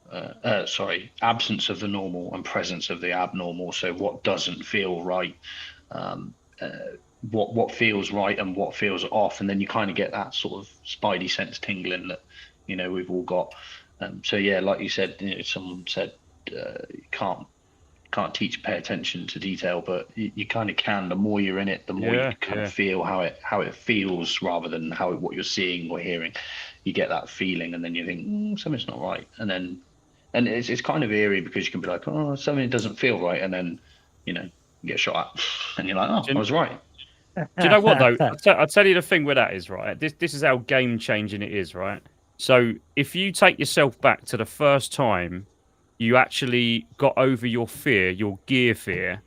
and presence of the abnormal. So what doesn't feel right, what feels right and what feels off, and then you kind of get that sort of spidey sense tingling that we've all got. So yeah, like you said, someone said you can't pay attention to detail, but you kind of can. The more you're in it, the more you kind of feel how it feels, rather than what you're seeing or hearing. You get that feeling, and then you think something's not right, and it's kind of eerie, because you can be like, oh, something doesn't feel right, and then you get shot at, and you're like, oh, I was right. Do you know what though? I'll tell you the thing with that is, right. This is how game changing it is, right. So if you take yourself back to the first time you actually got over your fear, your gear fear,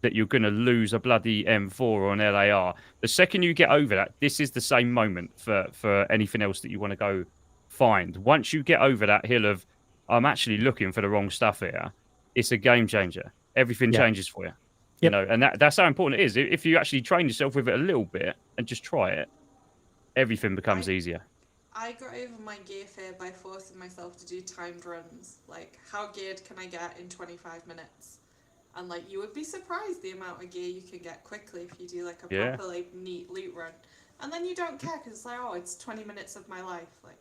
that you're going to lose a bloody M4 or an LAR, the second you get over that, this is the same moment for anything else that you want to go find. Once you get over that hill of, I'm actually looking for the wrong stuff here, it's a game changer. everything changes for you. You know, and that's how important it is. If you actually train yourself with it a little bit and just try it, everything becomes easier. I got over my gear fear by forcing myself to do timed runs. Like, how geared can I get in 25 minutes? And like, you would be surprised the amount of gear you can get quickly if you do like a proper like neat loot run. And then you don't care because it's like, oh, it's 20 minutes of my life. Like.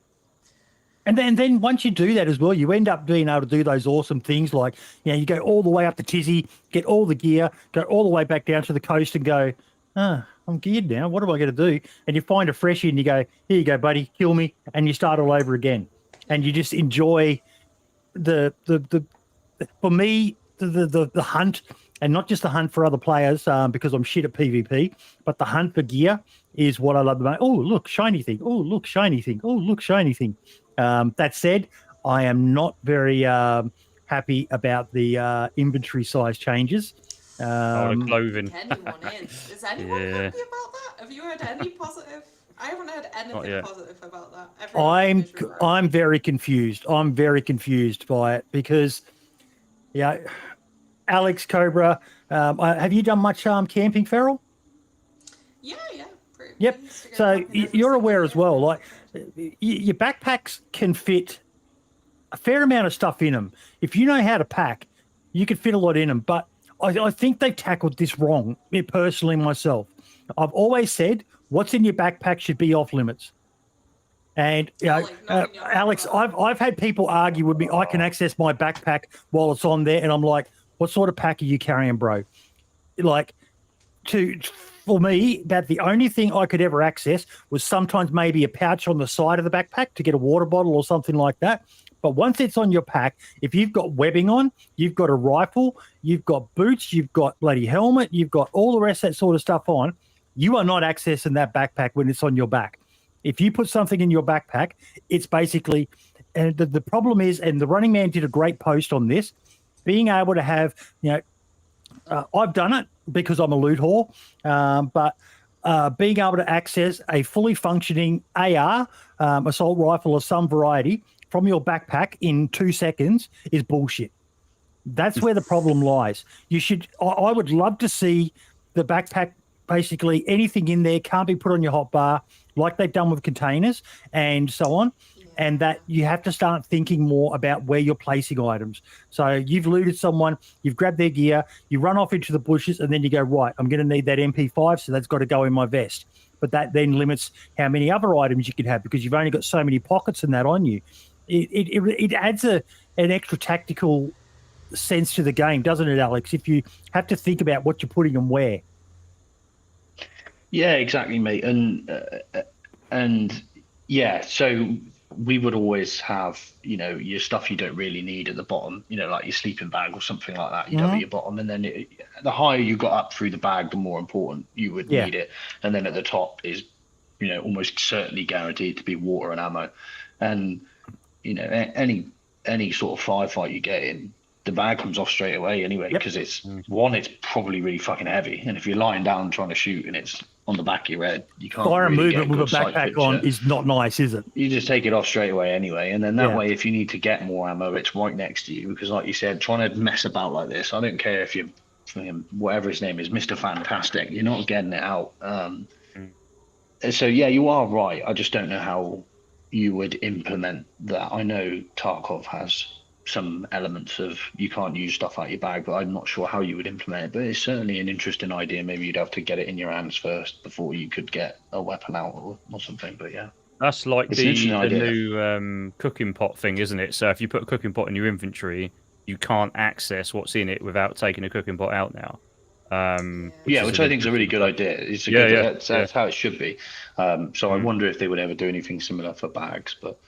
And then once you do that as well, you end up being able to do those awesome things like, you know, you go all the way up to Tizzy, get all the gear, go all the way back down to the coast and go, I'm geared now. What am I going to do? And you find a freshie and you go, here you go, buddy, kill me. And you start all over again. And you just enjoy for me, the hunt, and not just the hunt for other players because I'm shit at PvP, but the hunt for gear is what I love the most. Oh, look, shiny thing. Oh, look, shiny thing. Oh, look, shiny thing. That said, I am not very happy about the inventory size changes. The clothing. Anyone is anyone happy about that? Have you heard any positive? I haven't heard anything positive about that. I'm very confused. I'm very confused by it because, Alex, Cobra, have you done much camping, Feral? Yeah. Yep. So you're aware as well, like your backpacks can fit a fair amount of stuff in them. If you know how to pack, you can fit a lot in them. But I think they've tackled this wrong, me personally, myself. I've always said what's in your backpack should be off limits. And Alex, I've had people argue with me. I can access my backpack while it's on there, and I'm like, what sort of pack are you carrying, bro? Like, for me, about the only thing I could ever access was sometimes maybe a pouch on the side of the backpack to get a water bottle or something like that. But once it's on your pack, if you've got webbing on, you've got a rifle, you've got boots, you've got bloody helmet, you've got all the rest of that sort of stuff on, you are not accessing that backpack when it's on your back. If you put something in your backpack, it's basically, and the problem is, and the Running Man did a great post on this, being able to have, I've done it because I'm a loot whore, but being able to access a fully functioning AR, assault rifle of some variety from your backpack in 2 seconds is bullshit. That's where the problem lies. I would love to see the backpack, basically anything in there can't be put on your hotbar like they've done with containers and so on. And that you have to start thinking more about where you're placing items. So you've looted someone, you've grabbed their gear, you run off into the bushes, and then you go, right, I'm going to need that MP5, so that's got to go in my vest. But that then limits how many other items you can have because you've only got so many pockets and that on you. It adds an extra tactical sense to the game, doesn't it, Alex? If you have to think about what you're putting and where. Yeah, exactly, mate. And yeah, so we would always have, your stuff you don't really need at the bottom, like your sleeping bag or something like that. You'd have at your bottom, and then the higher you got up through the bag, the more important you would need it. And then at the top is, almost certainly guaranteed to be water and ammo. And any sort of firefight you get in, the bag comes off straight away anyway, because it's probably really fucking heavy. And if you're lying down trying to shoot and it's on the back of your head, you can't fire really movement with a backpack on is not nice, is it? You just take it off straight away anyway. And then that way, if you need to get more ammo, it's right next to you. Because like you said, trying to mess about like this, I don't care if you're whatever his name is, Mr. Fantastic, you're not getting it out. So yeah, you are right. I just don't know how you would implement that. I know Tarkov has some elements of you can't use stuff out your bag, but I'm not sure how you would implement it. But it's certainly an interesting idea. Maybe you'd have to get it in your hands first before you could get a weapon out or something. But yeah, that's like the new cooking pot thing, isn't it? So if you put a cooking pot in your inventory, you can't access what's in it without taking a cooking pot out now. Which I think is a really good idea. It's that's how it should be. So I wonder if they would ever do anything similar for bags. But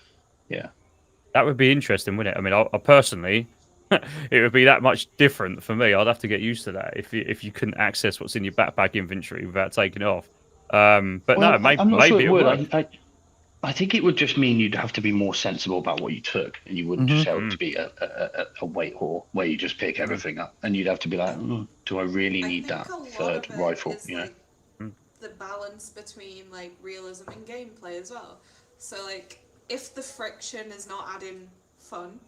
yeah. That would be interesting, wouldn't it? I mean, I personally, it would be that much different for me. I'd have to get used to that if you couldn't access what's in your backpack inventory without taking it off. Maybe I'm not sure it would. I think it would just mean you'd have to be more sensible about what you took, and you wouldn't just have to be a weight whore where you just pick everything up, and you'd have to be like, do I really need that third rifle? Like the balance between like realism and gameplay as well. So like, if the friction is not adding fun,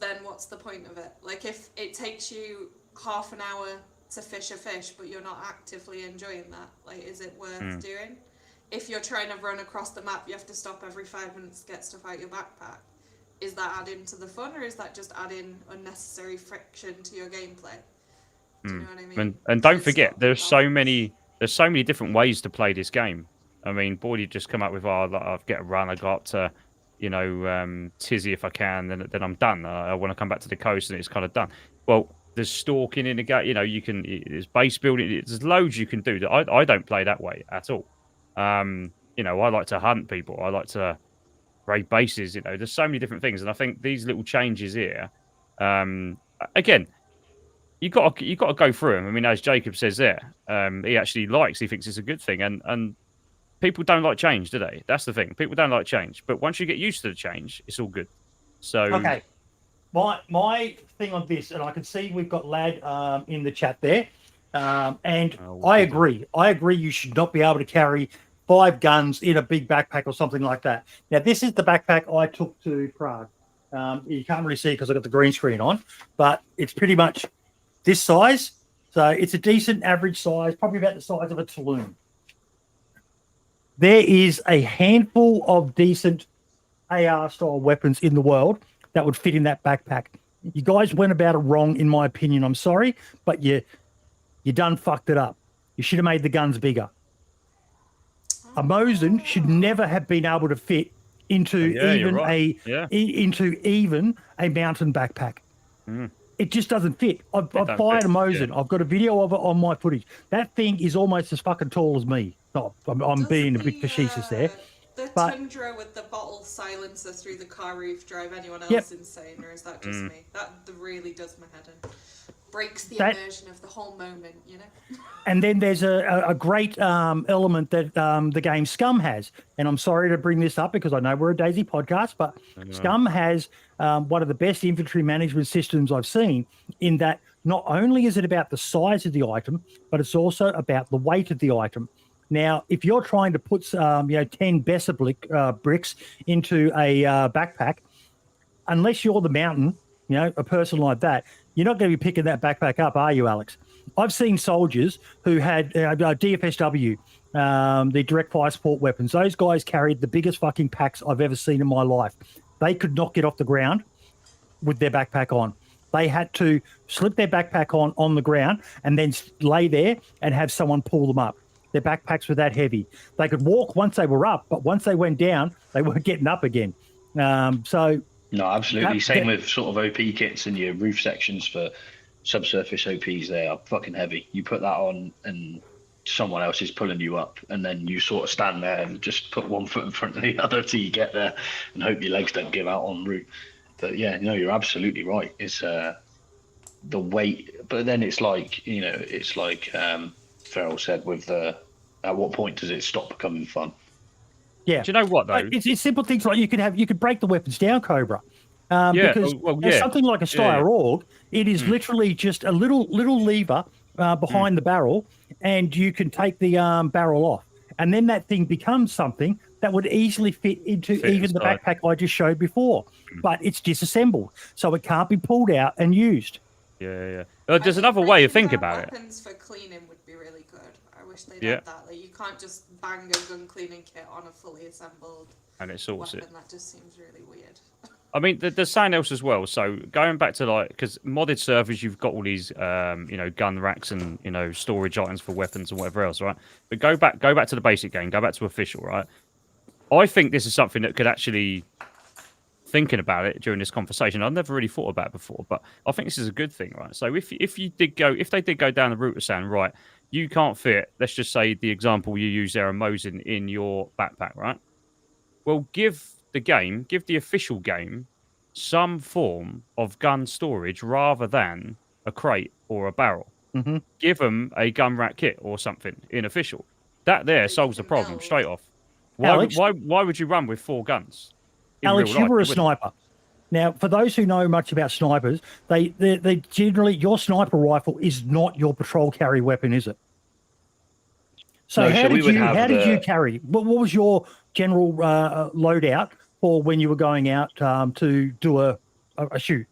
then what's the point of it? Like, if it takes you half an hour to fish a fish, but you're not actively enjoying that, like, is it worth doing? If you're trying to run across the map, you have to stop every 5 minutes to get stuff out your backpack. Is that adding to the fun, or is that just adding unnecessary friction to your gameplay? Do you know what I mean? And don't forget, there's so many different ways to play this game. I mean, Boydie just come up with, I'll get a run, I got up to, Tizzy if I can, then I'm done. I want to come back to the coast and it's kind of done. Well, there's stalking in the game, there's base building, there's loads you can do. That I don't play that way at all. I like to hunt people, I like to raid bases, there's so many different things. And I think these little changes here, again, you got to go through them. I mean, as Jacob says there, he thinks it's a good thing. And people don't like change, do they? That's the thing. People don't like change. But once you get used to the change, it's all good. So okay. My thing on this, and I can see we've got Lad in the chat there, and I agree. I agree you should not be able to carry 5 guns in a big backpack or something like that. Now, this is the backpack I took to Prague. You can't really see it because I've got the green screen on, but it's pretty much this size. So it's a decent average size, probably about the size of a Tulum. There is a handful of decent AR-style weapons in the world that would fit in that backpack. You guys went about it wrong, in my opinion. I'm sorry, but you done fucked it up. You should have made the guns bigger. A Mosin should never have been able to fit into even a mountain backpack. It just doesn't fit. I've fired a Mosin. Yeah. I've got a video of it on my footage. That thing is almost as fucking tall as me. No, I'm being a bit facetious there. The Tundra with the bottle silencer through the car roof drive anyone else insane, or is that just me? That really does my head in. Breaks the immersion of the whole moment, And then there's a great element that the game Scum has. And I'm sorry to bring this up because I know we're a DayZ podcast, but Scum has one of the best inventory management systems I've seen, in that not only is it about the size of the item, but it's also about the weight of the item. Now, if you're trying to put 10 Besser bricks into a backpack, unless you're the mountain, a person like that, you're not going to be picking that backpack up, are you, Alex? I've seen soldiers who had DFSW, the direct fire support weapons. Those guys carried the biggest fucking packs I've ever seen in my life. They could not get off the ground with their backpack on. They had to slip their backpack on the ground and then lay there and have someone pull them up. Their backpacks were that heavy. They could walk once they were up, but once they went down, they weren't getting up again. No, absolutely. Same with sort of OP kits and your roof sections for subsurface OPs. They are fucking heavy. You put that on and someone else is pulling you up, and then you sort of stand there and just put one foot in front of the other till you get there and hope your legs don't give out en route. But yeah, no, you're absolutely right. It's the weight, but then it's like, Farrell said with at what point does it stop becoming fun? Yeah. Do you know what though? It's simple things like you could break the weapons down, Cobra. Because there's something like a Steyr Org. It is literally just a little lever behind the barrel, and you can take the barrel off, and then that thing becomes something that would easily fit into the backpack I just showed before. But it's disassembled, so it can't be pulled out and used. Yeah. There's another way to think about it. Weapons for cleaning would be really good. I wish they'd had that. Like, you can't just bang a gun cleaning kit on a fully assembled and it sorts weapon. it. That just seems really weird. I mean, there's something else as well. So going back to because modded servers, you've got all these, gun racks and storage items for weapons and whatever else, right? But go back to the basic game. Go back to official, right? I think this is something that could actually, thinking about it during this conversation, I've never really thought about it before, but I think this is a good thing, right? So if they did go down the route of saying, right, you can't fit, let's just say the example you use there, a Mosin in your backpack, right? Well, give the official game some form of gun storage rather than a crate or a barrel. Mm-hmm. Give them a gun rack kit or something in official. That there solves the problem straight off. Why would you run with 4 guns? Alex, you were a sniper. Now, for those who know much about snipers, they generally, your sniper rifle is not your patrol carry weapon, is it? So how did you carry? What was your general loadout for when you were going out to do a shoot?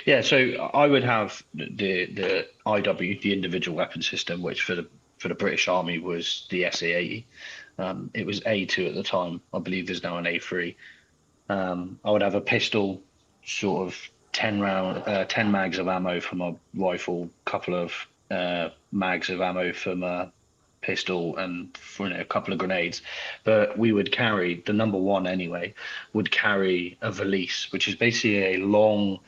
Yeah, so I would have the IW, the individual weapon system, which for the British Army was the SA-80. It was A2 at the time. I believe there's now an A3. I would have a pistol, sort of 10 mags of ammo for my rifle, couple of mags of ammo for my pistol, and for a couple of grenades. But we would carry the number one anyway. Would carry a valise, which is basically a long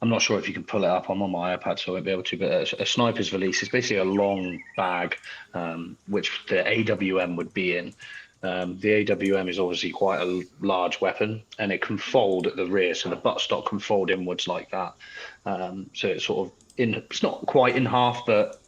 I'm not sure if you can pull it up. I'm on my iPad, so I won't be able to. But a sniper's valise is basically a long bag, which the AWM would be in. The AWM is obviously quite a large weapon, and it can fold at the rear, so the buttstock can fold inwards like that. So it's sort of it's not quite in half, but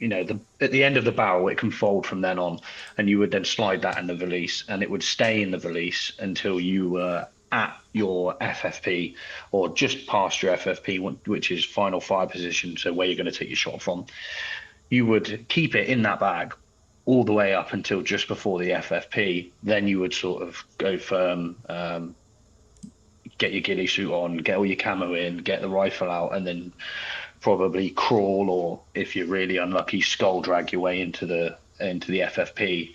at the end of the barrel, it can fold from then on, and you would then slide that in the valise, and it would stay in the valise until you were at your FFP or just past your FFP, which is final fire position, so where you're going to take your shot from. You would keep it in that bag all the way up until just before the FFP. Then you would sort of go firm, get your ghillie suit on, get all your camo in, get the rifle out, and then probably crawl, or if you're really unlucky, skull drag your way into the FFP.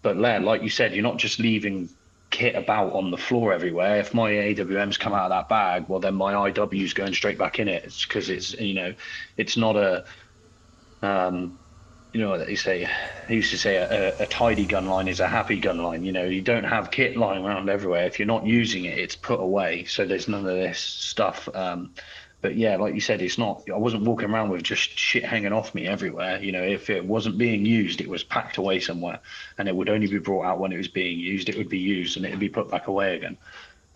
But like you said, you're not just leaving kit about on the floor everywhere. If my AWM's come out of that bag, well, then my IW's going straight back in it. It's because it's not a what they say. They used to say a tidy gun line is a happy gun line. You don't have kit lying around everywhere. If you're not using it, it's put away. So there's none of this stuff. But yeah, like you said, it's not. I wasn't walking around with just shit hanging off me everywhere. If it wasn't being used, it was packed away somewhere, and it would only be brought out when it was being used. It would be used, and it would be put back away again.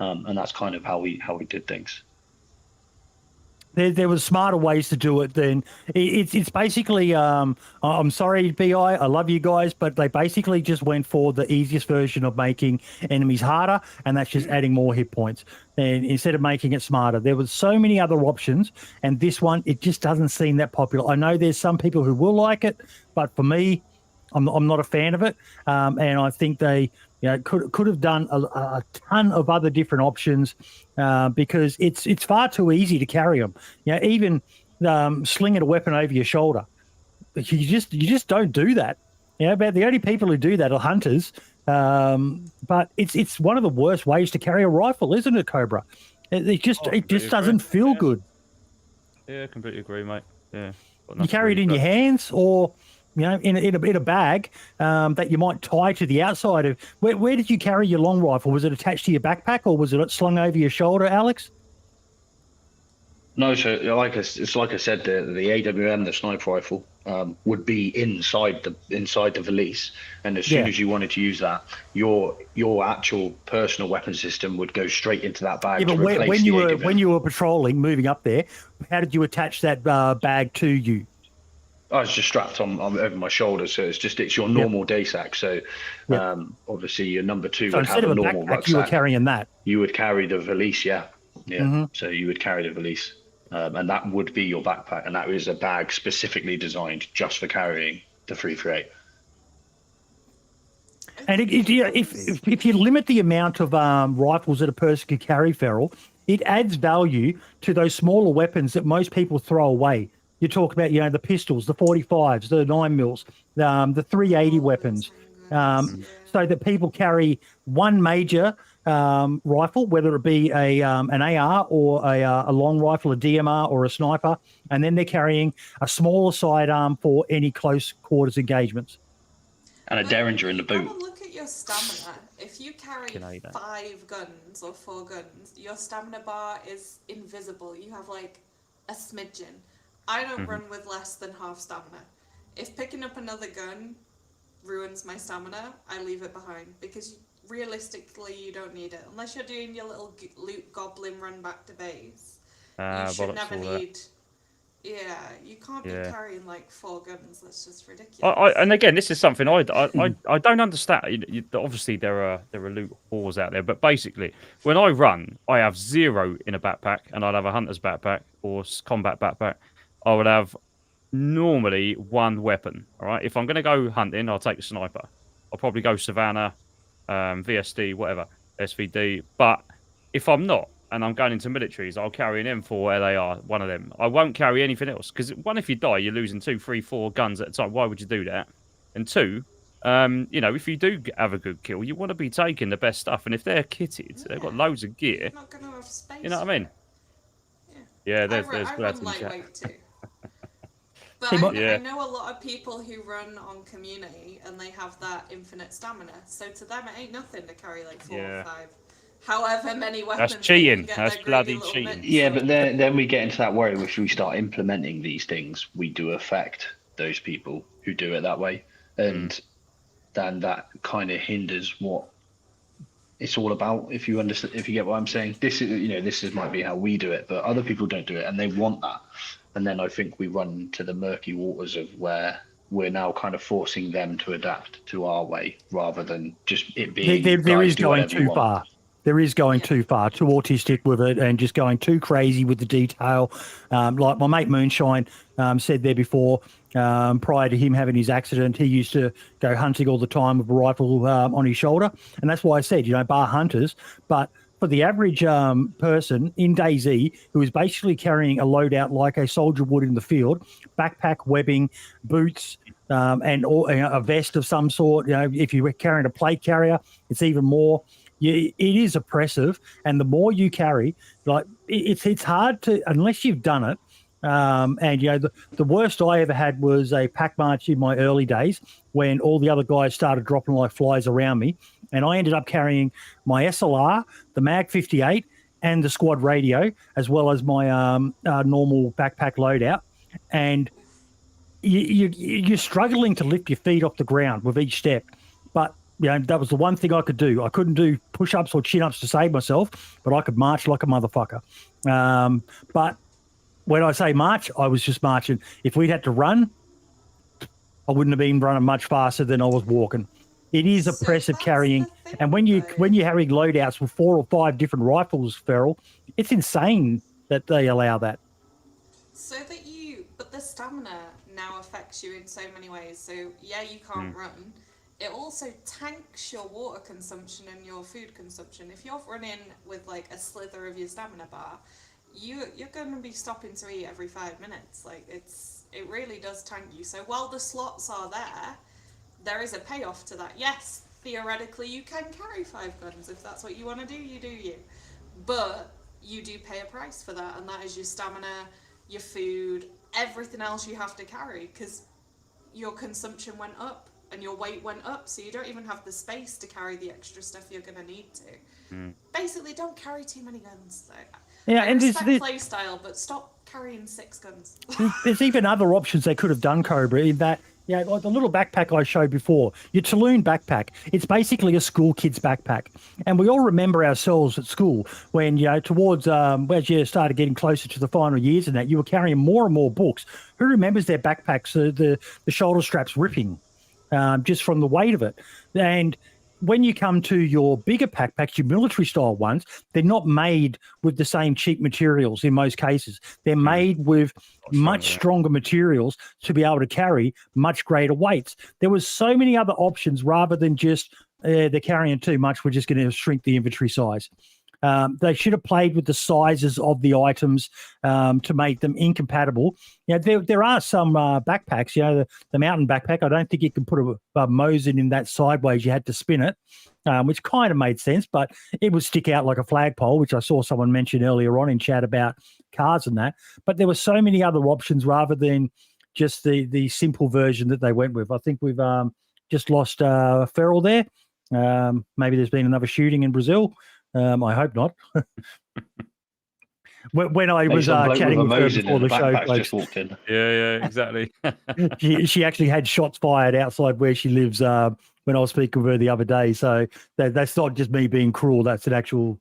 And that's kind of how we did things. There was smarter ways to do it than it's basically. I'm sorry, BI. I love you guys, but they basically just went for the easiest version of making enemies harder, and that's just adding more hit points. And instead of making it smarter, there was so many other options, and this one it just doesn't seem that popular. I know there's some people who will like it, but for me, I'm not a fan of it, and I think they could have done a ton of other different options because it's far too easy to carry them. Even slinging a weapon over your shoulder, you just don't do that. About the only people who do that are hunters. But it's one of the worst ways to carry a rifle, isn't it, Cobra? It just doesn't feel good. Yeah, completely agree, mate. Yeah, you carry it in your hands or in a bag that you might tie to the outside of. Where did you carry your long rifle? Was it attached to your backpack or was it slung over your shoulder, Alex? No, so like I said, the AWM, the sniper rifle, would be inside the valise, and as soon as you wanted to use that, your actual personal weapon system would go straight into that bag. Yeah, but when you were patrolling, moving up there, how did you attach that bag to you? I was just strapped on over my shoulder, so it's your normal day sack. So obviously your number two would have a normal rucksack. You were carrying that. You would carry the valise, yeah. Mm-hmm. So you would carry the valise, and that would be your backpack, and that is a bag specifically designed just for carrying the 338. And if you limit the amount of rifles that a person could carry, Feral, it adds value to those smaller weapons that most people throw away. You talk about, the pistols, the 45s, the 9mm, the 380 weapons, so that people carry one major rifle, whether it be an AR or a long rifle, a DMR or a sniper, and then they're carrying a smaller sidearm for any close quarters engagements. And a Derringer in the boot. Have a look at your stamina. If you carry 5 guns or 4 guns, your stamina bar is invisible. You have like a smidgen. I don't run with less than half stamina. If picking up another gun ruins my stamina, I leave it behind because realistically you don't need it. Unless you're doing your little loot goblin run back to base. You should never need... Yeah, you can't be carrying like 4 guns. That's just ridiculous. And again, this is something I don't understand. Obviously, there are loot whores out there, but basically, when I run, I have 0 in a backpack, and I'd have a hunter's backpack or combat backpack. I would have normally 1 weapon. All right, if I'm going to go hunting, I'll take a sniper. I'll probably go Savannah, VSD, whatever, SVD. But if I'm not, and I'm going into militaries, I'll carry an M4 LAR, one of them. I won't carry anything else because one, if you die, you're losing 2, 3, 4 guns at a time. Why would you do that? And two, if you do have a good kill, you want to be taking the best stuff. And if they're kitted, they've got loads of gear. Not going to have space. You know what I mean? Yeah, there's I run lightweight too. But I know a lot of people who run on community and they have that infinite stamina. So to them, it ain't nothing to carry like 4 or 5. However many weapons. That's cheating. That's bloody cheating. Yeah, but then we get into that worry, which we start implementing these things, we do affect those people who do it that way. And then that kind of hinders what it's all about. If you understand, if you get what I'm saying, this is might be how we do it, but other people don't do it and they want that. And then I think we run to the murky waters of where we're now kind of forcing them to adapt to our way rather than just it being. There is going too far. There is going too far, too autistic with it, and just going too crazy with the detail. Like my mate Moonshine said there before, prior to him having his accident, he used to go hunting all the time with a rifle on his shoulder. And that's why I said, bar hunters. But for the average person in DayZ who is basically carrying a loadout like a soldier would in the field, backpack, webbing, boots, and a vest of some sort, if you were carrying a plate carrier, it's even more. It is oppressive, and the more you carry, like it's hard to, unless you've done it. And the worst I ever had was a pack march in my early days when all the other guys started dropping like flies around me, and I ended up carrying my SLR, the Mag 58, and the squad radio, as well as my normal backpack loadout, and you're struggling to lift your feet off the ground with each step, but. That was the one thing I could do. I couldn't do push-ups or chin-ups to save myself, but I could march like a motherfucker. But when I say march, I was just marching. If we'd had to run, I wouldn't have been running much faster than I was walking. It is oppressive carrying. And when you're having loadouts with 4 or 5 different rifles, Feral, it's insane that they allow that. But the stamina now affects you in so many ways. So, you can't run. It also tanks your water consumption and your food consumption. If you're running with like a slither of your stamina bar, you're going to be stopping to eat every 5 minutes. Like it really does tank you. So while the slots are there is a payoff to that. Yes, theoretically you can carry 5 guns if that's what you want to do. You do you, but you do pay a price for that, and that is your stamina, your food, everything else you have to carry because your consumption went up. And your weight went up, so you don't even have the space to carry the extra stuff you're going to need to. Basically, don't carry too many guns. I respect play style, but stop carrying 6 guns. There's even other options they could have done, Cobra, in that, like the little backpack I showed before, your Tulloon backpack, it's basically a school kid's backpack. And we all remember ourselves at school when, towards, as you started getting closer to the final years and that, you were carrying more and more books. Who remembers their backpacks, the shoulder straps ripping? Just from the weight of it. And when you come to your bigger backpacks, your military style ones, they're not made with the same cheap materials in most cases. They're made with much stronger materials to be able to carry much greater weights. There was so many other options rather than just they're carrying too much, we're just going to shrink the inventory size. They should have played with the sizes of the items to make them incompatible. There are some backpacks, the mountain backpack. I don't think you can put a Mosin in that sideways. You had to spin it, which kind of made sense, but it would stick out like a flagpole, which I saw someone mention earlier on in chat about cars and that. But there were so many other options rather than just the simple version that they went with. I think we've just lost Feral there. Maybe there's been another shooting in Brazil. I hope not. when I was chatting with her before the show, just walked in. Yeah, exactly. she actually had shots fired outside where she lives when I was speaking with her the other day. So that's not just me being cruel. That's an actual,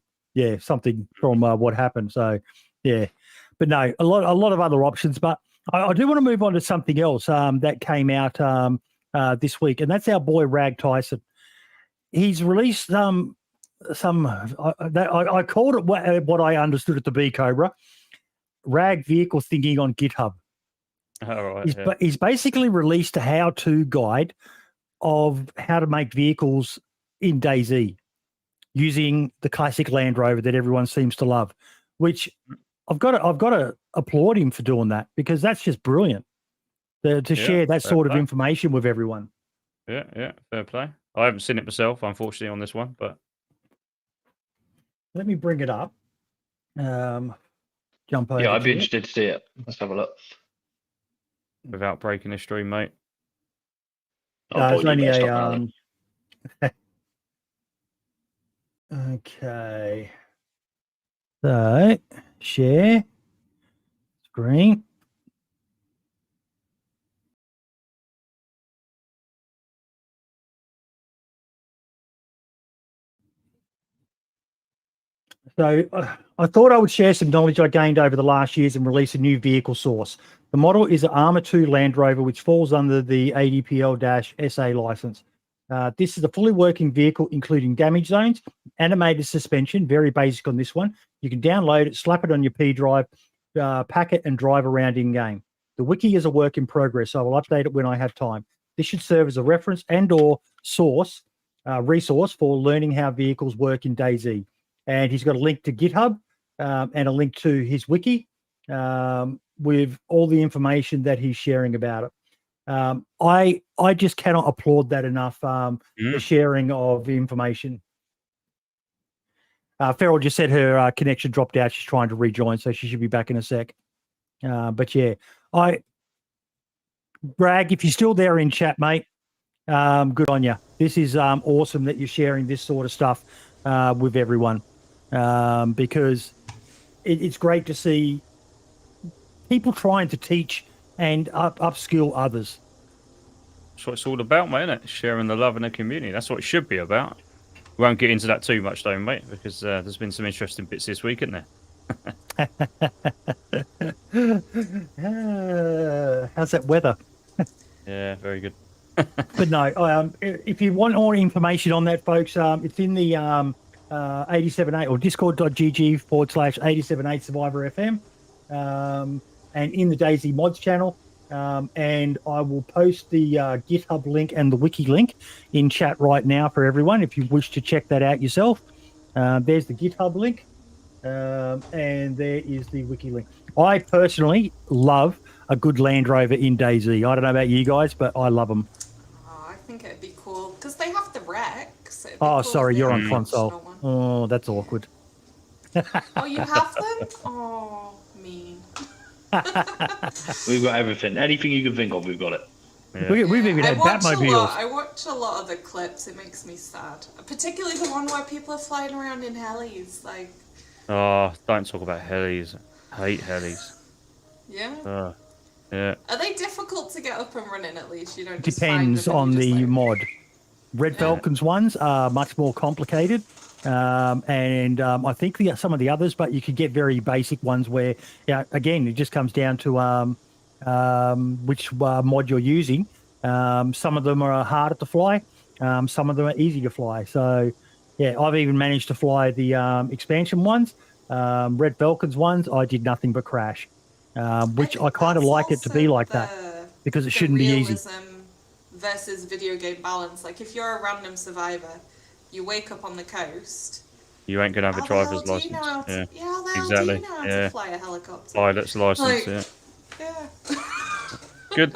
something from what happened. So, but no, a lot of other options. But I do want to move on to something else that came out this week, and that's our boy Rag Tyson. He's released I called it what I understood it to be, Cobra. Rag vehicle thinking on GitHub. All right, he's basically released a how-to guide of how to make vehicles in DayZ using the classic Land Rover that everyone seems to love, which I've got to applaud him for doing that, because that's just brilliant to share that sort of information with everyone. Yeah, fair play. I haven't seen it myself, unfortunately, on this one, but let me bring it up. Jump over. Yeah, I'd be interested to see it. Let's have a look. Without breaking the stream, mate. It's only a okay. So share screen. So I thought I would share some knowledge I gained over the last years and release a new vehicle source. The model is an Armour 2 Land Rover, which falls under the ADPL-SA license. This is a fully working vehicle, including damage zones, animated suspension, very basic on this one. You can download it, slap it on your P drive, pack it, and drive around in-game. The wiki is a work in progress, so I will update it when I have time. This should serve as a reference and or resource for learning how vehicles work in DayZ. And he's got a link to GitHub and a link to his wiki with all the information that he's sharing about it. I just cannot applaud that enough, the sharing of information. Farrell just said her connection dropped out. She's trying to rejoin, so she should be back in a sec. But yeah, Bragg, if you're still there in chat, mate, good on you. This is awesome that you're sharing this sort of stuff with everyone, because it's great to see people trying to teach and upskill others. That's what it's all about, mate, isn't it? Sharing the love in the community. That's what it should be about. We won't get into that too much, though, mate, because there's been some interesting bits this week, isn't there? How's that weather? Yeah, very good. But no, if you want more information on that, folks, it's in the 878 or discord.gg/878 Survivor FM, and in the DayZ Mods channel. And I will post the GitHub link and the wiki link in chat right now for everyone if you wish to check that out yourself. There's the GitHub link, and there is the wiki link. I personally love a good Land Rover in DayZ. I don't know about you guys, but I love them. Oh, I think it'd be cool because they have the Rex. Oh, sorry, you're on console. Oh, that's awkward. Oh, you have them? Oh, mean. We've got everything. Anything you can think of, we've got it. Yeah. We've even had Batmobiles. I watch a lot of the clips. It makes me sad. Particularly the one where people are flying around in helis. Like, oh, don't talk about helis. I hate helis. Yeah? Yeah. Are they difficult to get up and running at least? You don't Depends on the mod. Red Falcon's ones are much more complicated. And I think some of the others, but you could get very basic ones where, again, it just comes down to which mod you're using. Some of them are harder to fly. Some of them are easy to fly. So, yeah, I've even managed to fly the expansion ones. Red Falcon's ones, I did nothing but crash, which I kind of like it to be like that because it shouldn't be easy. Versus video game balance. Like, if you're a random survivor, you wake up on the coast. You ain't gonna have a driver's license. Exactly. Do you know how to fly a helicopter? Pilot's license. Like, yeah. Good.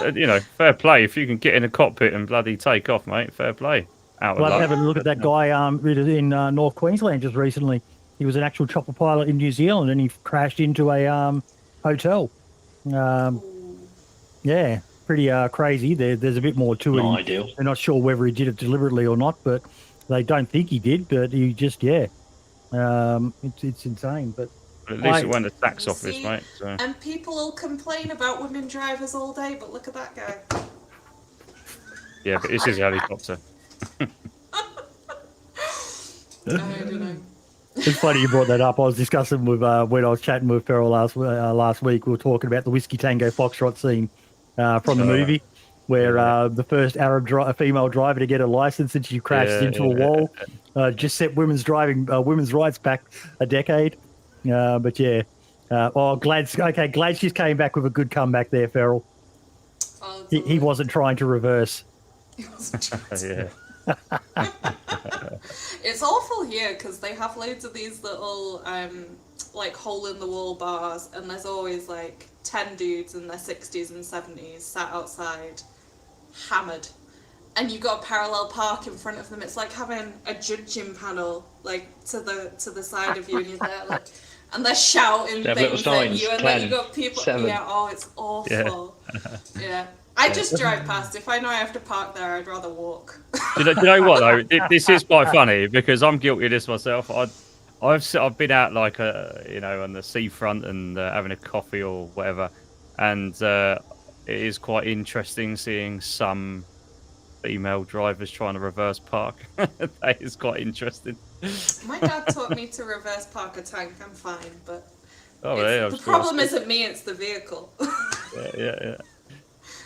Fair play. If you can get in a cockpit and bloody take off, mate. Fair play. Out of luck. Having a look at that guy in North Queensland just recently. He was an actual chopper pilot in New Zealand, and he crashed into a hotel. Yeah, pretty crazy. There's a bit more to it. Not ideal. They're not sure whether he did it deliberately or not, but they don't think he did. But he just, it's insane. But at least it went to tax office, mate. So. And people will complain about women drivers all day, but look at that guy. Yeah, but this is a helicopter. I don't know. It's funny you brought that up. I was discussing with when I was chatting with Farrell last week. We were talking about the Whiskey Tango Foxtrot scene from the movie, where the first Arab female driver to get a license, and she crashed into a wall. Just set women's rights back a decade. But yeah, glad she's came back with a good comeback there, Farrell. He wasn't trying to reverse. He wasn't trying to. Yeah. It's awful here because they have loads of these little like hole in the wall bars, and there's always like 10 dudes in their 60s and 70s sat outside hammered, and you've got a parallel park in front of them. It's like having a judging panel like to the side of you, and you're there like, and they're shouting things at you, and then you got people 7. it's awful. Yeah. I just drive past. If I know I have to park there, I'd rather walk. Do you know what though? This is quite funny because I'm guilty of this myself. I've been out like on the seafront and having a coffee or whatever, and it is quite interesting seeing some female drivers trying to reverse park. That is quite interesting. My dad taught me to reverse park a tank. I'm fine, but the sure problem isn't me; it's the vehicle. Yeah.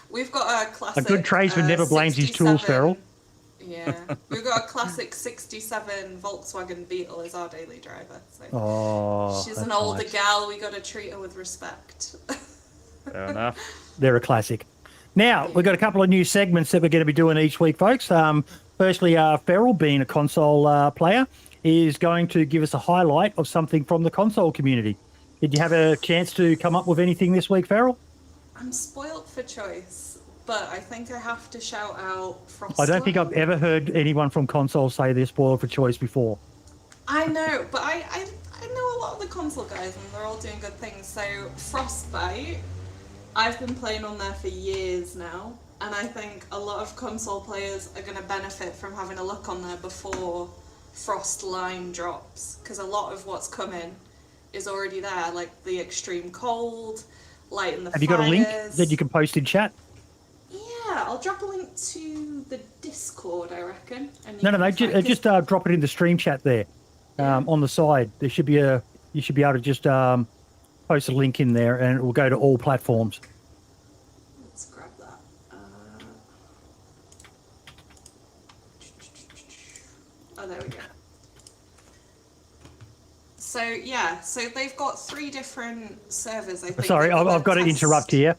We've got a classic. A good tradesman never blames his tools, Feral. Yeah, we've got a classic '67 Volkswagen Beetle as our daily driver. So she's an older gal. We got to treat her with respect. Fair enough. They're a classic. Now, we've got a couple of new segments that we're going to be doing each week, folks. Firstly, Feral, being a console player, is going to give us a highlight of something from the console community. Did you have a chance to come up with anything this week, Feral? I'm spoilt for choice, but I think I have to shout out Frostline. I don't think I've ever heard anyone from console say they're spoiled for choice before. I know, but I know a lot of the console guys, and they're all doing good things. So Frostbite, I've been playing on there for years now, and I think a lot of console players are going to benefit from having a look on there before Frostline drops, because a lot of what's coming is already there, like the extreme cold, light in the fires. Have you got a link that you can post in chat? Yeah, I'll drop a link to the Discord, I reckon. And No, just drop it in the stream chat there, on the side. There should be you should be able to just post a link in there, and it will go to all platforms. Let's grab that. Oh, there we go. So they've got 3 different servers, I think. Sorry, I've got to interrupt here.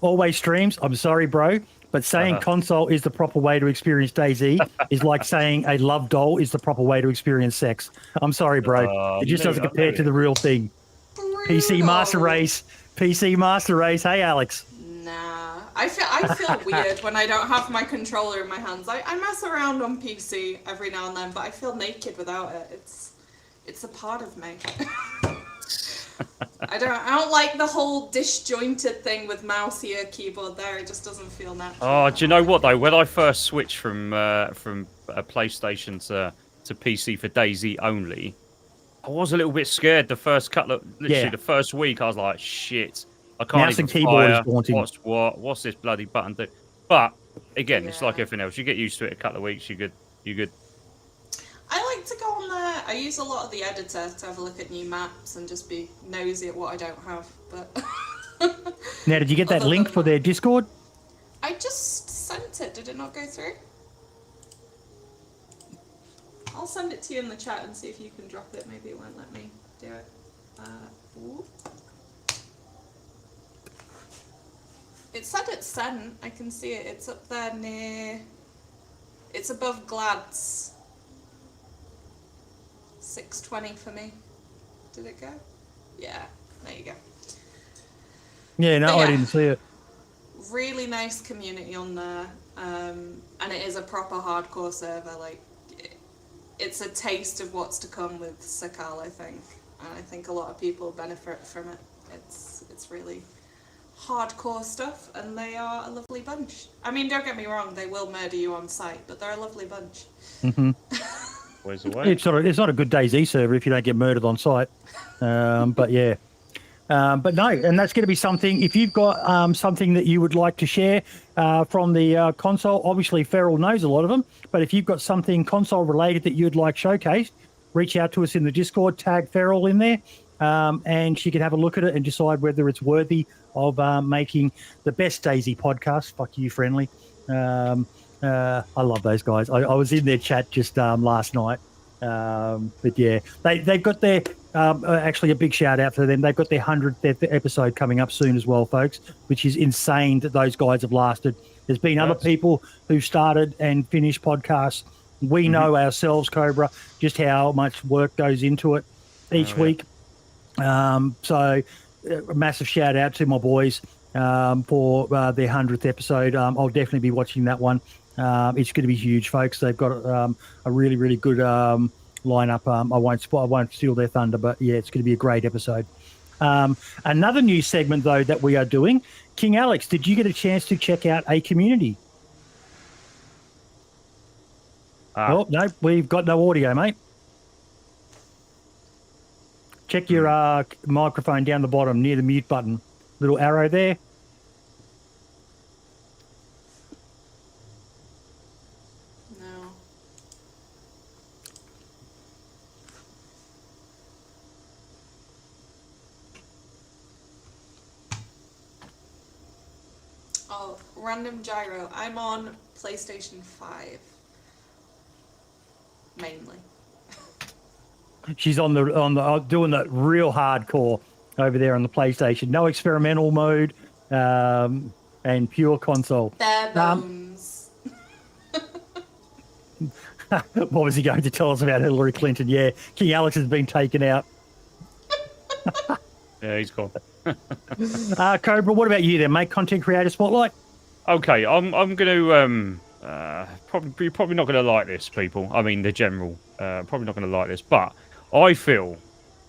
Always streams. I'm sorry, bro, but saying console is the proper way to experience DayZ is like saying a love doll is the proper way to experience sex. I'm sorry, bro. It just doesn't compare to the real thing. Brutal. PC Master Race. Hey, Alex. Nah, I feel weird when I don't have my controller in my hands. I mess around on PC every now and then, but I feel naked without it. It's a part of me. I don't like the whole disjointed thing with mouse here, keyboard there. It just doesn't feel natural. Oh, do you know what though? When I first switched from a PlayStation to PC for DayZ only, I was a little bit scared. The first the first week, I was like, shit, I can't mouse even and keyboard fire. Is daunting. What's this bloody button do? But again, it's like everything else. You get used to it a couple of weeks, you're good. I like to go on there. I use a lot of the editor to have a look at new maps and just be nosy at what I don't have. But now, did you get that link for their Discord? I just sent it. Did it not go through? I'll send it to you in the chat and see if you can drop it. Maybe it won't let me do it. It said it's sent. I can see it. It's up there near... It's above Glad's. 620 for me. Did it go? Yeah, there you go. Yeah, no, I didn't see it. Really nice community on there, and it is a proper hardcore server. Like, it's a taste of what's to come with Sakal, I think, and I think a lot of people benefit from it. It's really hardcore stuff, and they are a lovely bunch. I mean, don't get me wrong, they will murder you on sight, but they're a lovely bunch. Mm-hmm. Where's the way? It's not a good DayZ server if you don't get murdered on sight. But yeah. But no, and that's going to be something. If you've got something that you would like to share from the console, obviously Feral knows a lot of them. But if you've got something console related that you'd like showcased, reach out to us in the Discord, tag Feral in there, and she can have a look at it and decide whether it's worthy of making the best DayZ podcast. Fuck you, friendly. I love those guys. I was in their chat just last night. But yeah, they've got their actually a big shout out to them. They've got their 100th episode coming up soon as well, folks, which is insane that those guys have lasted. There's been other people who started and finished podcasts We know ourselves, Cobra, just how much work goes into it each week. So a massive shout out to my boys for their 100th episode. I'll definitely be watching that one. It's going to be huge, folks. They've got a really, really good lineup. I won't steal their thunder, but yeah, it's going to be a great episode. Another new segment, though, that we are doing. King Alex, did you get a chance to check out A Community? Oh, no, we've got no audio, mate. Check your microphone down the bottom near the mute button. Little arrow there. No. Oh, random gyro. I'm on PlayStation 5. Mainly. She's on the doing that real hardcore over there on the PlayStation. No experimental mode, and pure console. Bare bones. What was he going to tell us about Hillary Clinton? Yeah, King Alex has been taken out. Yeah, he's gone. Cobra, what about you then, mate? Content creator spotlight. Okay, I'm going to probably not going to like this, people. I mean, the general probably not going to like this, but I feel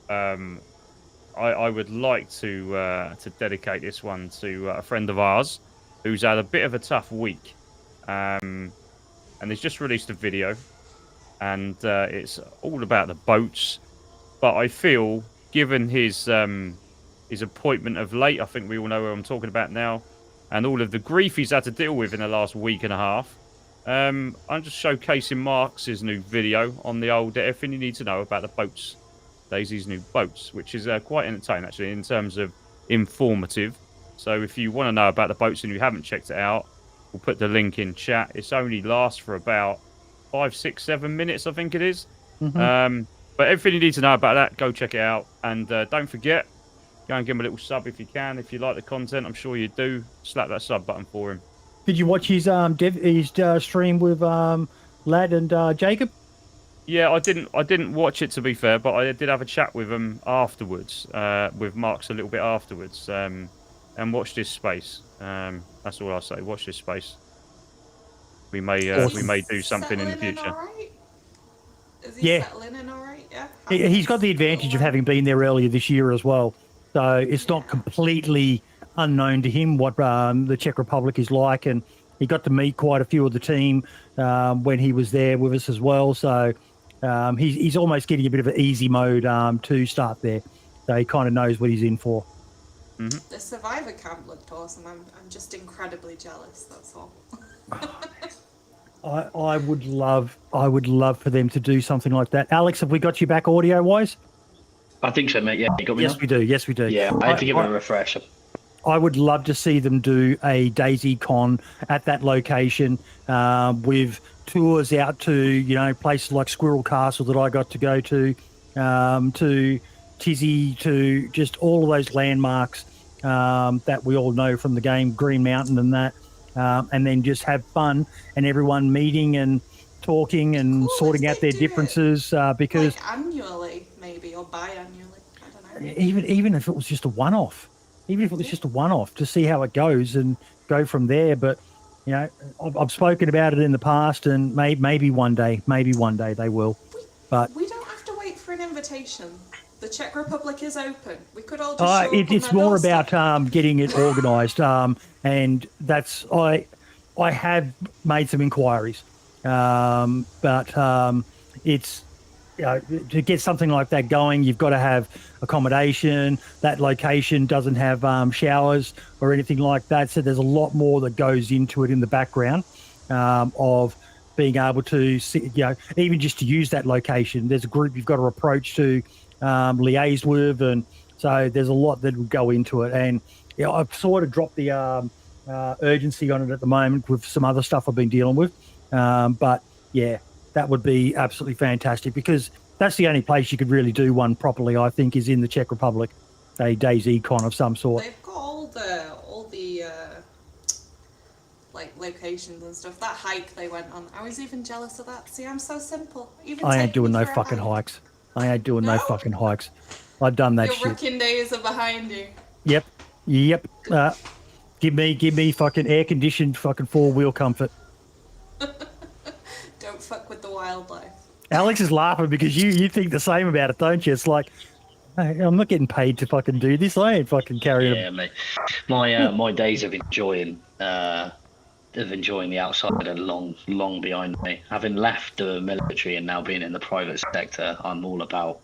I would like to dedicate this one to a friend of ours who's had a bit of a tough week, and he's just released a video, and it's all about the boats. But I feel, given his appointment of late, I think we all know who I'm talking about now, and all of the grief he's had to deal with in the last week and a half. I'm just showcasing Mark's new video on the old everything you need to know about the boats, DayZ's new boats, which is quite entertaining actually in terms of informative. So if you want to know about the boats and you haven't checked it out, we'll put the link in chat. It's only lasts for about 5, 6, 7 minutes, I think it is. But everything you need to know about that, go check it out, and don't forget, go and give him a little sub if you can. If you like the content, I'm sure you do. Slap that sub button for him. Did you watch his stream with Lad and Jacob? Yeah, I didn't watch it, to be fair, but I did have a chat with him afterwards, with Mark's a little bit afterwards, and watched his space. That's all I'll say. Watch this space. We may do something in the future. Is he settling in all right? Yeah. He's got the advantage of having been there earlier this year as well, so it's not completely unknown to him what the Czech Republic is like, and he got to meet quite a few of the team when he was there with us as well. So he's almost getting a bit of an easy mode to start there, so he kind of knows what he's in for. The Survivor camp looked awesome. I'm just incredibly jealous. That's all. I would love for them to do something like that. Alex, have we got you back audio wise? I think so, mate. Yeah, you got me. Yes, we do. Yes, we do. Yeah, I have to give it a refresh. I would love to see them do a DayZ Con at that location with tours out to, places like Squirrel Castle that I got to go to Tizzy, to just all of those landmarks that we all know from the game, Green Mountain and that, and then just have fun and everyone meeting and talking and sorting out their differences because... Like annually, maybe, or biannually, I don't know. Even if it was just a one-off. Even if it was just a one-off, to see how it goes and go from there. But, I've spoken about it in the past, and maybe one day they will. But we don't have to wait for an invitation. The Czech Republic is open. We could all just show up it's more about getting it organised, and that's I have made some inquiries, but it's. To get something like that going, you've got to have accommodation. That location doesn't have showers or anything like that. So there's a lot more that goes into it in the background of being able to see, even just to use that location. There's a group you've got to approach to liaise with. And so there's a lot that would go into it. And I've sort of dropped the urgency on it at the moment with some other stuff I've been dealing with. But yeah, that would be absolutely fantastic, because that's the only place you could really do one properly, I think, is in the Czech Republic, a DayZ Con of some sort. They've got all the like locations and stuff. That hike they went on, I was even jealous of that. See, I'm so simple. Even I ain't take doing me no for a fucking hike. hikes. I ain't doing no No? fucking hikes. I've done that Your shit. rookie days are behind you. Yep. Give me fucking air conditioned fucking 4-wheel comfort. Don't fuck with the wildlife. Alex is laughing because you think the same about it, don't you? It's like, hey, I'm not getting paid to fucking do this. I ain't fucking carrying Yeah, mate. My days of enjoying the outside are long behind me. Having left the military and now being in the private sector, I'm all about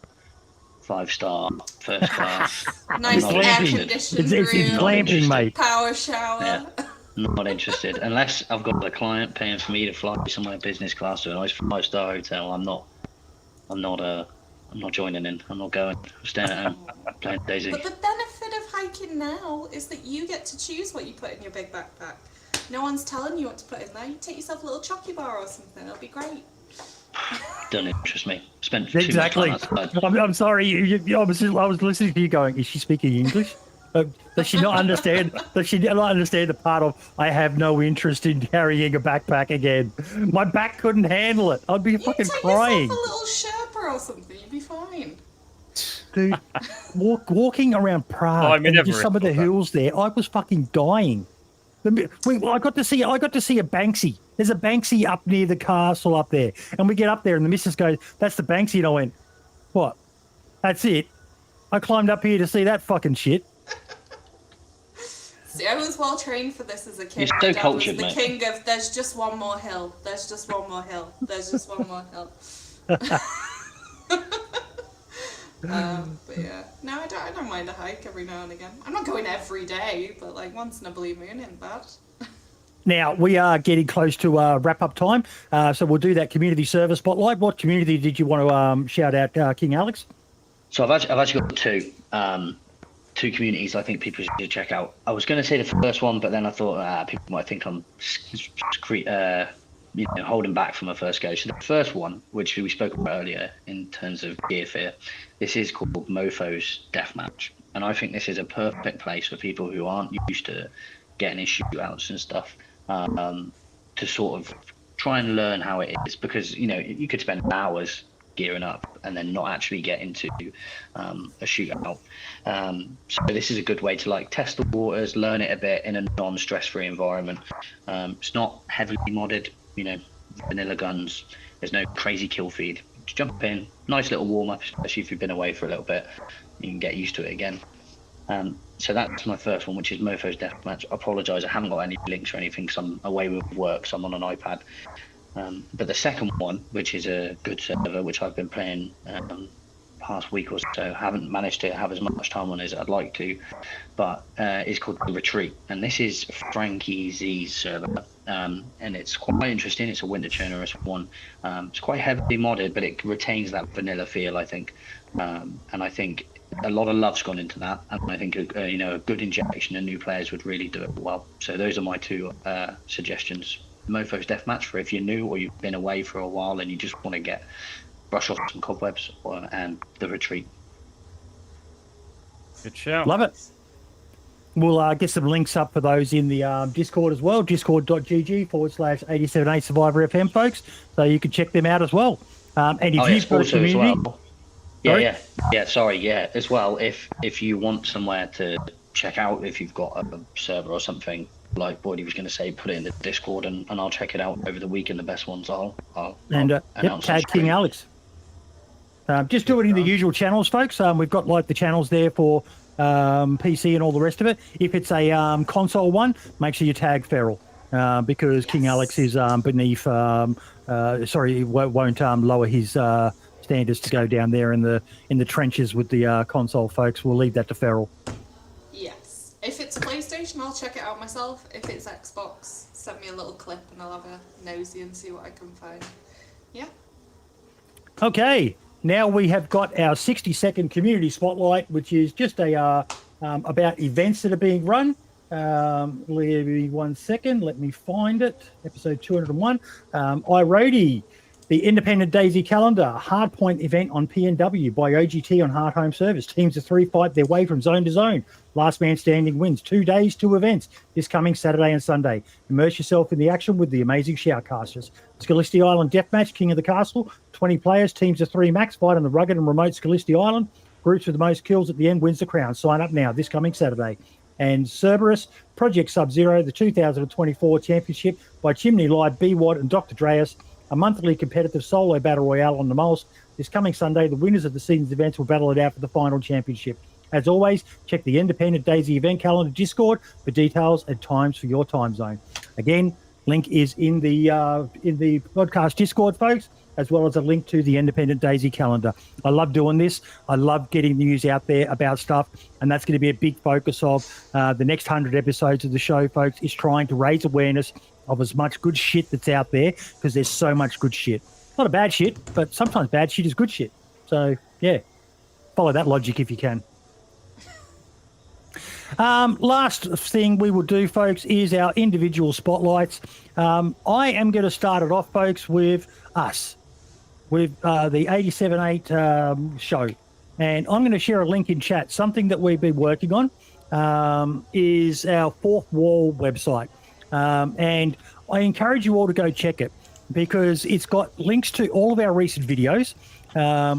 5-star, first class. Nice not air interested. conditioned It's room, glamping, mate. power shower. Yeah. Not interested unless I've got a client paying for me to fly somewhere business class to a nice 5-star hotel. I'm not joining in. I'm not going. I'm staying at home playing DayZ. But the benefit of hiking now is that you get to choose what you put in your big backpack. No one's telling you what to put in there. You take yourself a little chocky bar or something. It'll be great. Don't interest me. Spent Exactly. too much time outside. I'm sorry. I was listening to you going, is she speaking English? Does she not understand? Does she not understand the part of I have no interest in carrying a backpack again? My back couldn't handle it. I'd be You fucking take crying. yourself a little Sherpa or something. You'd be fine. Dude, walking around Prague Climbing and just Everest some of the or that. hills there, I was fucking dying. I got to see a Banksy. There's a Banksy up near the castle up there, and we get up there, and the missus goes, "That's the Banksy," and I went, "What? That's it?" I climbed up here to see that fucking shit. See, I was well trained for this as a kid. You're so My dad was cultured, the mate. king of there's just one more hill. There's just one more hill. There's just one more hill. But yeah, no, I don't mind a hike every now and again. I'm not going every day, but like once in a blue moon ain't bad. Now, we are getting close to wrap-up time, so we'll do that community service spotlight. What community did you want to shout out, King Alex? So I've actually got two communities I think people should check out. I was going to say the first one, but then I thought people might think I'm holding back from a first go. So the first one, which we spoke about earlier in terms of gear fear, this is called Mofo's Deathmatch. And I think this is a perfect place for people who aren't used to getting in shootouts and stuff to sort of try and learn how it is. Because, you could spend hours gearing up and then not actually get into a shootout. So this is a good way to test the waters, learn it a bit in a non-stress-free environment. It's not heavily modded, vanilla guns. There's no crazy kill feed. Just jump in, nice little warm-up, especially if you've been away for a little bit. You can get used to it again. So that's my first one, which is Mofo's Deathmatch. I apologise, I haven't got any links or anything because I'm away with work, so I'm on an iPad. But the second one, which is a good server, which I've been playing past week or so, haven't managed to have as much time on as I'd like to, but is called The Retreat. And this is Frankie Z's server. And it's quite interesting. It's a winter generous one. It's quite heavily modded, but it retains that vanilla feel, I think. And I think a lot of love's gone into that. And I think a good injection of new players would really do it well. So those are my two suggestions. Mofo's Deathmatch for if you're new or you've been away for a while and you just want to brush off some cobwebs, and The Retreat. Good shout. Love it. We'll get some links up for those in the Discord as well, discord.gg/878 Survivor FM, folks. So you can check them out as well. And if you've got a community... As well, if you want somewhere to check out, if you've got a server or something, like Boydie was going to say, put it in the Discord and I'll check it out over the week, and the best ones I'll tag King Alex. Just do it in the usual channels, folks. We've got the channels there for PC and all the rest of it. If it's a console one, make sure you tag Feral because King Alex is beneath. Won't lower his standards to go down there in the trenches with the console folks. We'll leave that to Feral. Yes. If it's PlayStation, I'll check it out myself. If it's Xbox, send me a little clip and I'll have a nosy and see what I can find. Yeah. Okay. Now we have got our 60-second community spotlight, which is just about events that are being run. Give me 1 second. Let me find it. Episode 201. iRody. The Independent DayZ Calendar, Hardpoint event on PNW by OGT on Hard Home Service. Teams of 3 fight their way from zone to zone. Last man standing wins. 2 days, 2 events. This coming Saturday and Sunday. Immerse yourself in the action with the amazing shoutcasters. Scalisti Island Deathmatch, King of the Castle. 20 players, teams of 3 max, fight on the rugged and remote Scalisti Island. Groups with the most kills at the end wins the crown. Sign up now, this coming Saturday. And Cerberus, Project Sub-Zero, the 2024 Championship by Chimney Live, B-Wad and Dr. Dreas. A monthly competitive solo battle royale on the Moles. This coming Sunday, the winners of the season's events will battle it out for the final championship. As always, check the Independent DayZ Event Calendar Discord for details and times for your time zone. Again, link is in the podcast Discord, folks, as well as a link to the Independent DayZ Calendar. I love doing this. I love getting the news out there about stuff, and that's going to be a big focus of the next 100 episodes of the show, folks, is trying to raise awareness of as much good shit that's out there, because there's so much good shit. A lot of bad shit, but sometimes bad shit is good shit. So, yeah, follow that logic if you can. Last thing we will do, folks, is our individual spotlights. I am going to start it off, folks, with us, with the 87.8 show. And I'm going to share a link in chat. Something that we've been working on is our Fourth Wall website. And I encourage you all to go check it, because it's got links to all of our recent videos,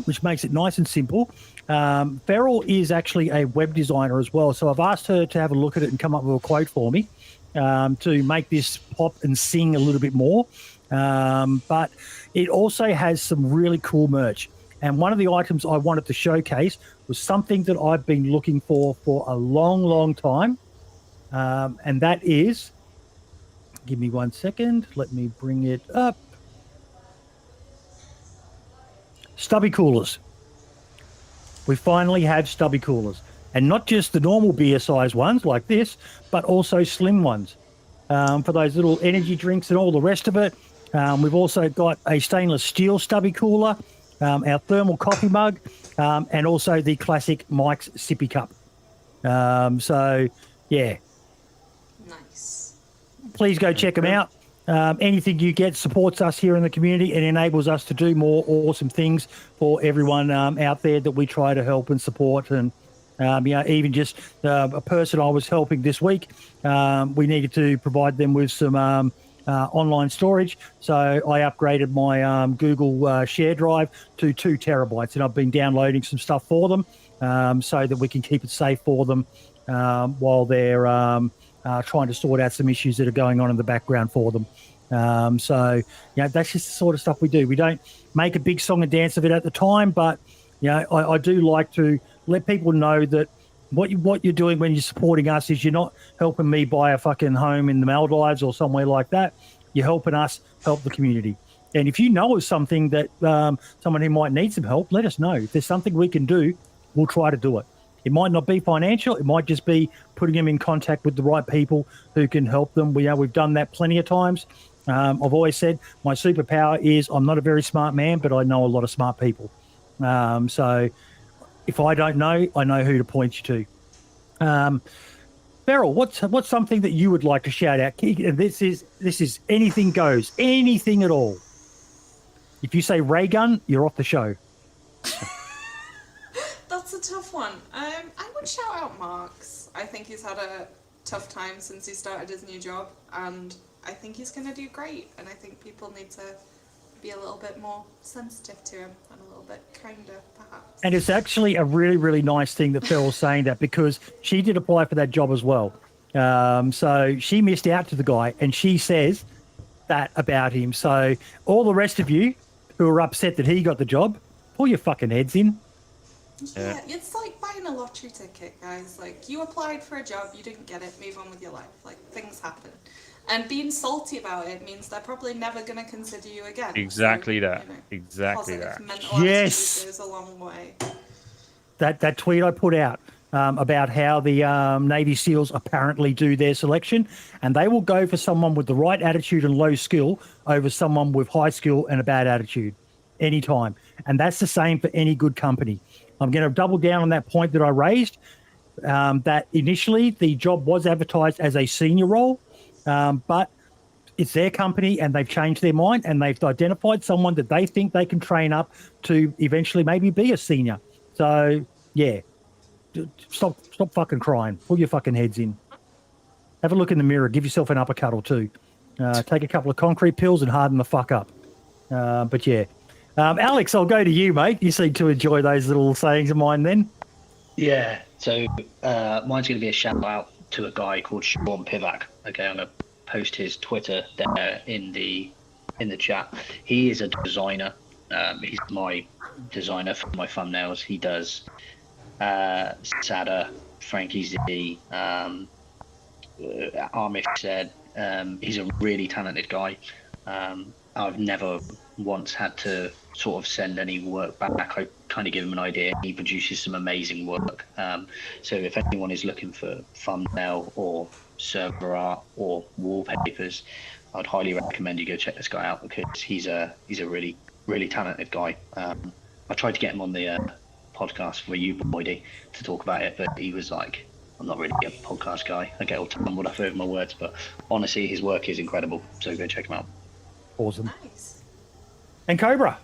which makes it nice and simple. Beryl is actually a web designer as well, so I've asked her to have a look at it and come up with a quote for me to make this pop and sing a little bit more. But it also has some really cool merch. And one of the items I wanted to showcase was something that I've been looking for a long, long time. And that is... Give me 1 second. Let me bring it up. Stubby coolers. We finally have stubby coolers. And not just the normal beer size ones like this, but also slim ones. For those little energy drinks and all the rest of it. We've also got a stainless steel stubby cooler, our thermal coffee mug, and also the classic Mike's sippy cup. So, yeah. Nice. Please go check them out. Anything you get supports us here in the community and enables us to do more awesome things for everyone out there that we try to help and support. And, even just a person I was helping this week, we needed to provide them with some online storage. So I upgraded my Google Share Drive to 2 terabytes, and I've been downloading some stuff for them so that we can keep it safe for them while they're trying to sort out some issues that are going on in the background for them. So, that's just the sort of stuff we do. We don't make a big song and dance of it at the time, but, I do like to let people know that what you're doing when you're supporting us is you're not helping me buy a fucking home in the Maldives or somewhere like that. You're helping us help the community. And if you know of something that someone who might need some help, let us know. If there's something we can do, we'll try to do it. It might not be financial. It might just be putting them in contact with the right people who can help them. We've done that plenty of times. I've always said my superpower is I'm not a very smart man, but I know a lot of smart people. So if I don't know, I know who to point you to. Beryl, what's something that you would like to shout out? This is anything goes, anything at all. If you say ray gun, you're off the show. That's a tough one. I would shout out Marks. I think he's had a tough time since he started his new job, and I think he's going to do great. And I think people need to be a little bit more sensitive to him and a little bit kinder, perhaps. And it's actually a really, really nice thing that Ferrell's saying that, because she did apply for that job as well. So she missed out to the guy, and she says that about him. So all the rest of you who are upset that he got the job, pull your fucking heads in. Yeah, it's like buying a lottery ticket, guys. Like, you applied for a job, you didn't get it, move on with your life. Like, things happen. And being salty about it means they're probably never going to consider you again. Exactly so, that. Exactly that. Yes. Goes a long way. That tweet I put out about how the Navy SEALs apparently do their selection, and they will go for someone with the right attitude and low skill over someone with high skill and a bad attitude anytime. And that's the same for any good company. I'm going to double down on that point that I raised, that initially the job was advertised as a senior role, but it's their company and they've changed their mind and they've identified someone that they think they can train up to eventually maybe be a senior. So, yeah, stop fucking crying. Pull your fucking heads in. Have a look in the mirror. Give yourself an uppercut or two. Take a couple of concrete pills and harden the fuck up. But, yeah. Alex, I'll go to you, mate. You seem to enjoy those little sayings of mine then. Yeah. So mine's going to be a shout out to a guy called Sean Pivac. Okay, I'm going to post his Twitter there in the chat. He is a designer. He's my designer for my thumbnails. He does Sada, Frankie Z, Amish said. He's a really talented guy. I've never once had to sort of send any work back. I kind of give him an idea. He produces some amazing work. So if anyone is looking for thumbnail or server art or wallpapers, I'd highly recommend you go check this guy out because he's a really, really talented guy. I tried to get him on the podcast for you, Boydie, to talk about it, but he was like, I'm not really a podcast guy. I get all tumbled up over my words, but honestly, his work is incredible. So go check him out. Awesome. Nice. And Cobra.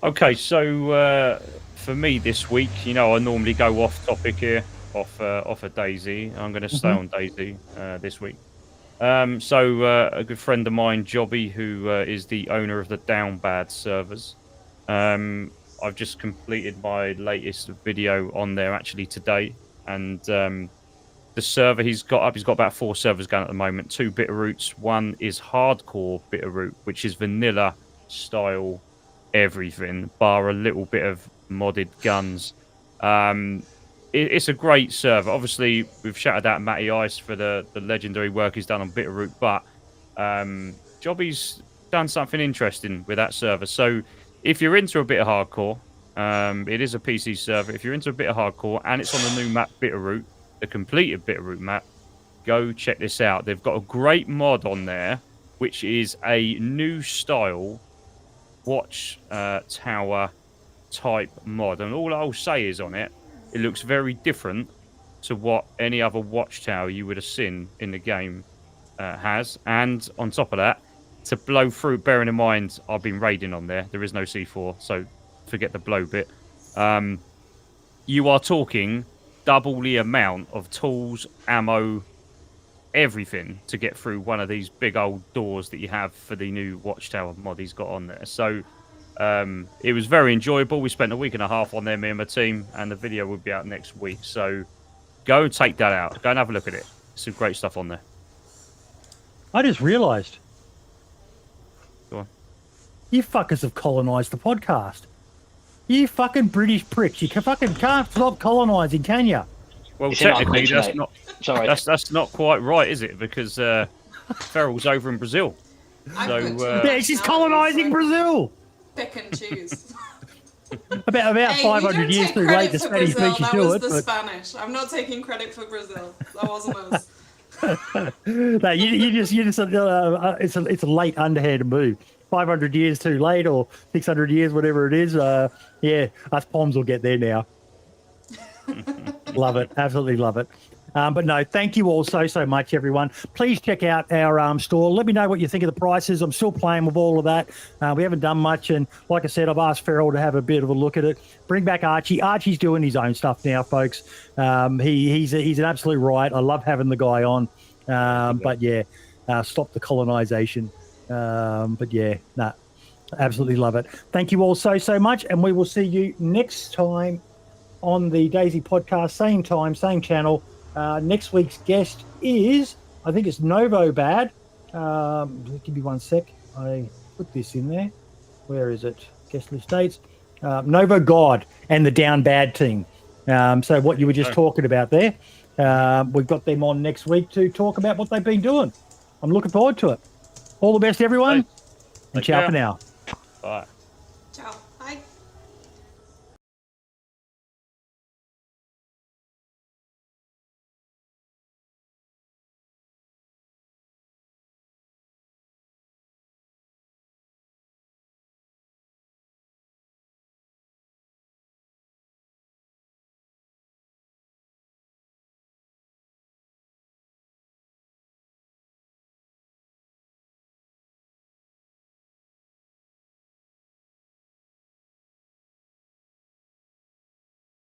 Okay, so for me this week, I normally go off topic here, off of DayZ. I'm going to stay on DayZ this week. So a good friend of mine, Jobby, who is the owner of the Down Bad servers. I've just completed my latest video on there actually today, and the server he's got about 4 servers going at the moment. 2 Bitterroots. One is hardcore Bitterroot, which is vanilla style everything, bar a little bit of modded guns. It's a great server. Obviously, we've shouted out Matty Ice for the legendary work he's done on Bitterroot, but Jobby's done something interesting with that server. So if you're into a bit of hardcore, it is a PC server. If you're into a bit of hardcore and it's on the new map Bitterroot, the completed Bitterroot map, go check this out. They've got a great mod on there, which is a new style watch tower type mod. And all I'll say is on it, it looks very different to what any other watchtower you would have seen in the game has. And on top of that, to blow through, bearing in mind I've been raiding on there, there is no C4, so forget the blow bit. You are talking double the amount of tools, ammo, everything to get through one of these big old doors that you have for the new watchtower mod he's got on there. So it was very enjoyable. We spent a week and a half on there, me and my team, and the video will be out next week. So go and take that out. Go and have a look at it. Some great stuff on there. I just realised. Go on. You fuckers have colonised the podcast. You fucking British pricks. You can't stop colonising, can you? Well, It's in our technically, culture, that's mate. not Sorry. that's not quite right, is it? Because Ferrell's over in Brazil. So Yeah, she's colonising Brazil. Pick and choose. About Hey, 500 years too late, the Spanish beat you that to was it. the But Spanish. I'm not taking credit for Brazil. That wasn't us. no, you just it's a late underhand move. 500 years too late, or 600 years, whatever it is. Yeah, us Poms will get there now. Love it, absolutely love it. But no, thank you all so much, everyone. Please check out our store. Let me know what you think of the prices. I'm still playing with all of that. We haven't done much, and like I said, I've asked Ferrell to have a bit of a look at it. Bring back Archie. Archie's doing his own stuff now, folks. He's an absolute riot. I love having the guy on. But yeah, stop the colonisation. But yeah, absolutely love it. Thank you all so much, and we will see you next time on the DayZ Podcast, same time, same channel. Next week's guest is, I think it's Novo Bad. Give me 1 sec. I put this in there. Where is it? Guest list dates. Novo God and the Down Bad team. So what you were just talking about there. We've got them on next week to talk about what they've been doing. I'm looking forward to it. All the best, everyone. And ciao for now. Bye. Ciao.